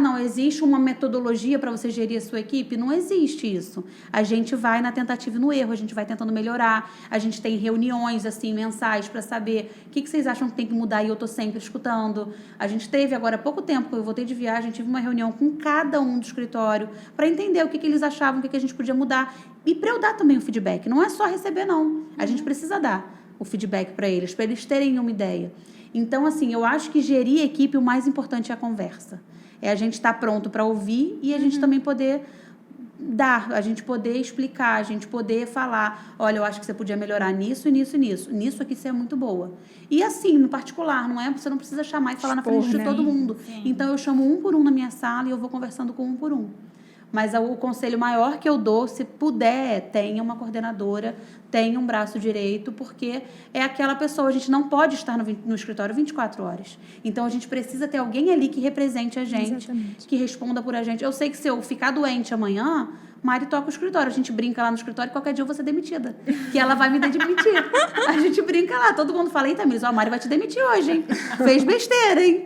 não existe uma metodologia para você gerir a sua equipe. Não existe isso. A gente vai na tentativa e no erro, a gente vai tentando melhorar. A gente tem reuniões assim mensais para saber o que vocês acham que tem que mudar, e eu estou sempre escutando. A gente teve agora há pouco tempo, eu voltei de viagem, tive uma reunião com cada um do escritório para entender o que eles achavam, o que a gente podia mudar. E para eu dar também o feedback. Não é só receber, não. A gente precisa dar o feedback para eles terem uma ideia. Então, assim, eu acho que gerir a equipe, o mais importante é a conversa. É a gente estar pronto para ouvir e a gente também poder dar, a gente poder explicar, a gente poder falar, olha, eu acho que você podia melhorar nisso e nisso e nisso. Nisso aqui você é muito boa. E assim, no particular, você não precisa chamar e falar na frente de todo mundo. Sim. Então, eu chamo um por um na minha sala e eu vou conversando com um por um. Mas o conselho maior que eu dou, se puder, tenha uma coordenadora, tenha um braço direito, porque é aquela pessoa, a gente não pode estar no escritório 24 horas. Então, a gente precisa ter alguém ali que represente a gente, Exatamente. que responda por a gente. Eu sei que se eu ficar doente amanhã, Mari toca o escritório. A gente brinca lá no escritório e qualquer dia eu vou ser demitida. Que ela vai me demitir. A gente brinca lá, todo mundo fala, eita, Miris, a Mari vai te demitir hoje, hein? Fez besteira, hein?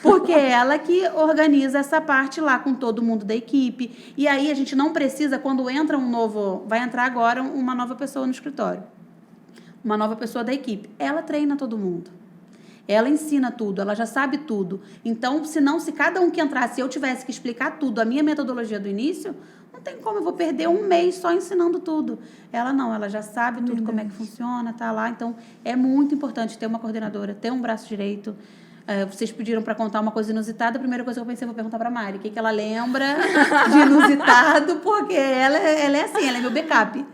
Porque é ela que organiza essa parte lá com todo mundo da equipe. E aí a gente não precisa, quando entra vai entrar agora uma nova pessoa no escritório. Uma nova pessoa da equipe. Ela treina todo mundo. Ela ensina tudo, ela já sabe tudo. Então, se cada um que entrasse, eu tivesse que explicar tudo, a minha metodologia do início, tem como, eu vou perder um mês só ensinando tudo. Ela não, ela já sabe tudo como é que funciona, tá lá. Então, é muito importante ter uma coordenadora, ter um braço direito. Vocês pediram para contar uma coisa inusitada. A primeira coisa que eu pensei, vou perguntar para Mari, o que ela lembra de inusitado, porque ela é assim, ela é meu backup.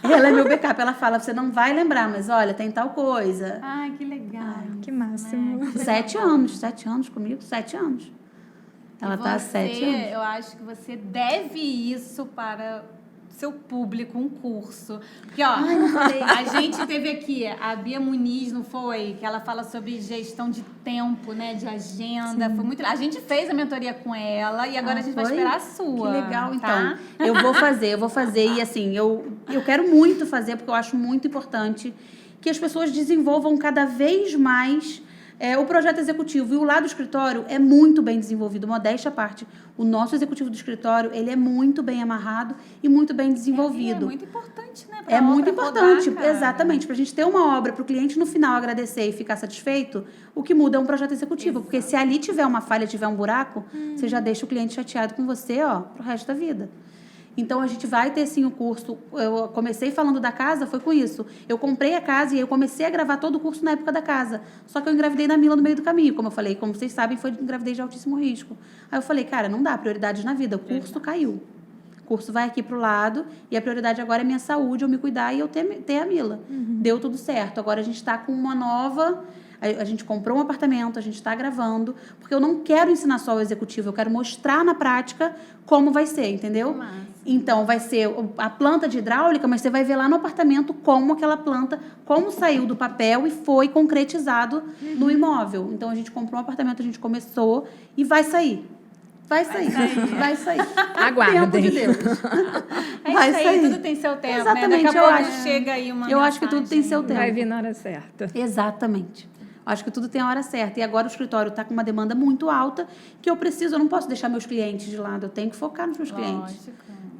Ela é meu backup. Ela fala, você não vai lembrar, mas olha, tem tal coisa. Ai, que legal. Que máximo. 7 anos comigo, 7 anos. Ela tá há 7 anos. Eu acho que você deve isso para seu público, um curso. Porque, ó, a gente teve aqui a Bia Muniz, não foi? Que ela fala sobre gestão de tempo, né? De agenda. Sim. Foi muito... A gente fez a mentoria com ela e agora a gente vai esperar a sua. Que legal, tá? Então. Eu vou fazer. E assim, eu quero muito fazer, porque eu acho muito importante que as pessoas desenvolvam cada vez mais o projeto executivo. E o lado do escritório é muito bem desenvolvido, modéstia à parte. O nosso executivo do escritório, ele é muito bem amarrado e muito bem desenvolvido. É muito importante, né? É muito importante, rodar, exatamente. Para a gente ter uma obra, para o cliente no final agradecer e ficar satisfeito, o que muda é um projeto executivo. Exato. Porque se ali tiver uma falha, tiver um buraco, você já deixa o cliente chateado com você, pro resto da vida. Então, a gente vai ter, sim, o curso. Eu comecei falando da casa, foi com isso. Eu comprei a casa e eu comecei a gravar todo o curso na época da casa. Só que eu engravidei da Mila no meio do caminho. Como eu falei, como vocês sabem, foi gravidez de altíssimo risco. Aí eu falei, cara, não dá, prioridades na vida. O curso caiu. O curso vai aqui pro lado e a prioridade agora é minha saúde, eu me cuidar e eu ter a Mila. Deu tudo certo. Agora a gente está com uma nova... A gente comprou um apartamento, a gente está gravando, porque eu não quero ensinar só o executivo, eu quero mostrar na prática como vai ser, entendeu? Massa. Então, vai ser a planta de hidráulica, mas você vai ver lá no apartamento como aquela planta, como saiu do papel e foi concretizado no imóvel. Então, a gente comprou um apartamento, a gente começou e vai sair. Vai sair. Aguardem. Tempo de Deus. Vai sair. Tudo tem seu tempo, exatamente, né? Daqui a pouco chega aí uma Eu acho que tudo tem seu tempo. Vai vir na hora certa. Exatamente. Acho que tudo tem a hora certa. E agora o escritório está com uma demanda muito alta que eu não posso deixar meus clientes de lado. Eu tenho que focar nos meus clientes.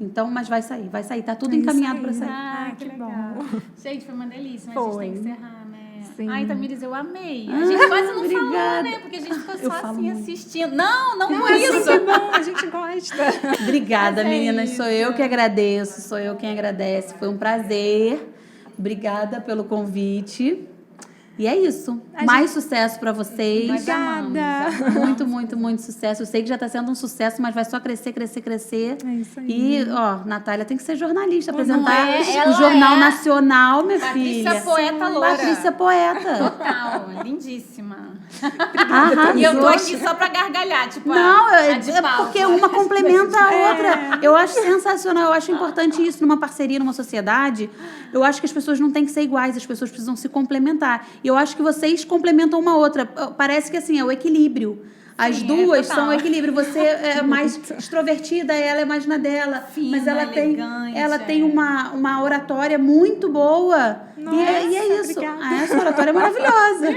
Então, mas vai sair. Tá tudo encaminhado para sair. Ah, que legal. Gente, foi uma delícia, mas a gente tem que encerrar, né? Sim. Ai, Tamires, eu amei. A gente quase não falou, né? Porque a gente ficou só assim assistindo. Não por isso. É bom, a gente gosta. Obrigada, meninas. Sou eu que agradeço. Sou eu quem agradece. Foi um prazer. Obrigada pelo convite. E é isso. Mais sucesso para vocês. Obrigada. Muito, muito, muito sucesso. Eu sei que já está sendo um sucesso, mas vai só crescer. É isso aí. E, Natália tem que ser jornalista, apresentar o Jornal Nacional, minha filha. Patrícia Poeta Loura. Patrícia Poeta. Total, lindíssima. E eu tô aqui só pra gargalhar, tipo, porque uma complementa a outra. Eu acho sensacional, eu acho importante isso numa parceria, numa sociedade. Eu acho que as pessoas não têm que ser iguais, as pessoas precisam se complementar. E eu acho que vocês complementam uma outra. Parece que assim, é o equilíbrio. As duas são o equilíbrio. Você é mais extrovertida, ela é mais na dela. Fina, mas ela elegante, tem uma oratória muito boa. Nossa, e é isso. obrigada. Essa oratória é maravilhosa.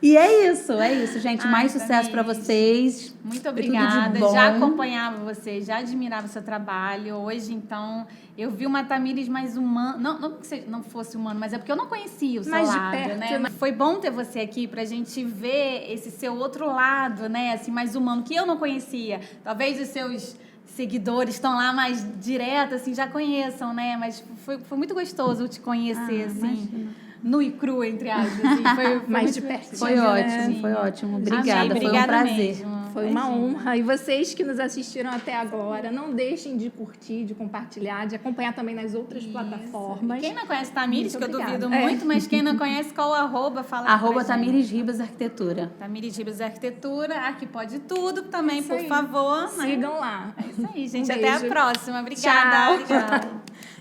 E é isso, gente. Mais sucesso para vocês. Muito obrigada. Já acompanhava você, já admirava o seu trabalho. Hoje, então, eu vi uma Tamires mais humana. Não que você não fosse humano, mas é porque eu não conhecia o seu mais lado, de perto, né? Mas foi bom ter você aqui pra gente ver esse seu outro lado, né? Assim, mais humano, que eu não conhecia. Talvez os seus seguidores estão lá mais direto, assim, já conheçam, né? Mas foi muito gostoso te conhecer, assim. Imagina. Nu e cru, entre aspas. Assim, foi mais de perto. Foi ótimo, foi ótimo. Obrigada, foi um prazer. Mesmo. Foi uma honra. E vocês que nos assistiram até agora, não deixem de curtir, de compartilhar, de acompanhar também nas outras plataformas. Quem não conhece Tamires, que eu duvido obrigada. muito, mas quem não conhece, qual o arroba? Fala Arroba Tamires Ribas Arquitetura. Tamires Ribas Arquitetura. Aqui pode tudo também, por favor. Sigam lá. É isso aí, gente. Um até a beijo. próxima. Obrigada. Tchau. Obrigada.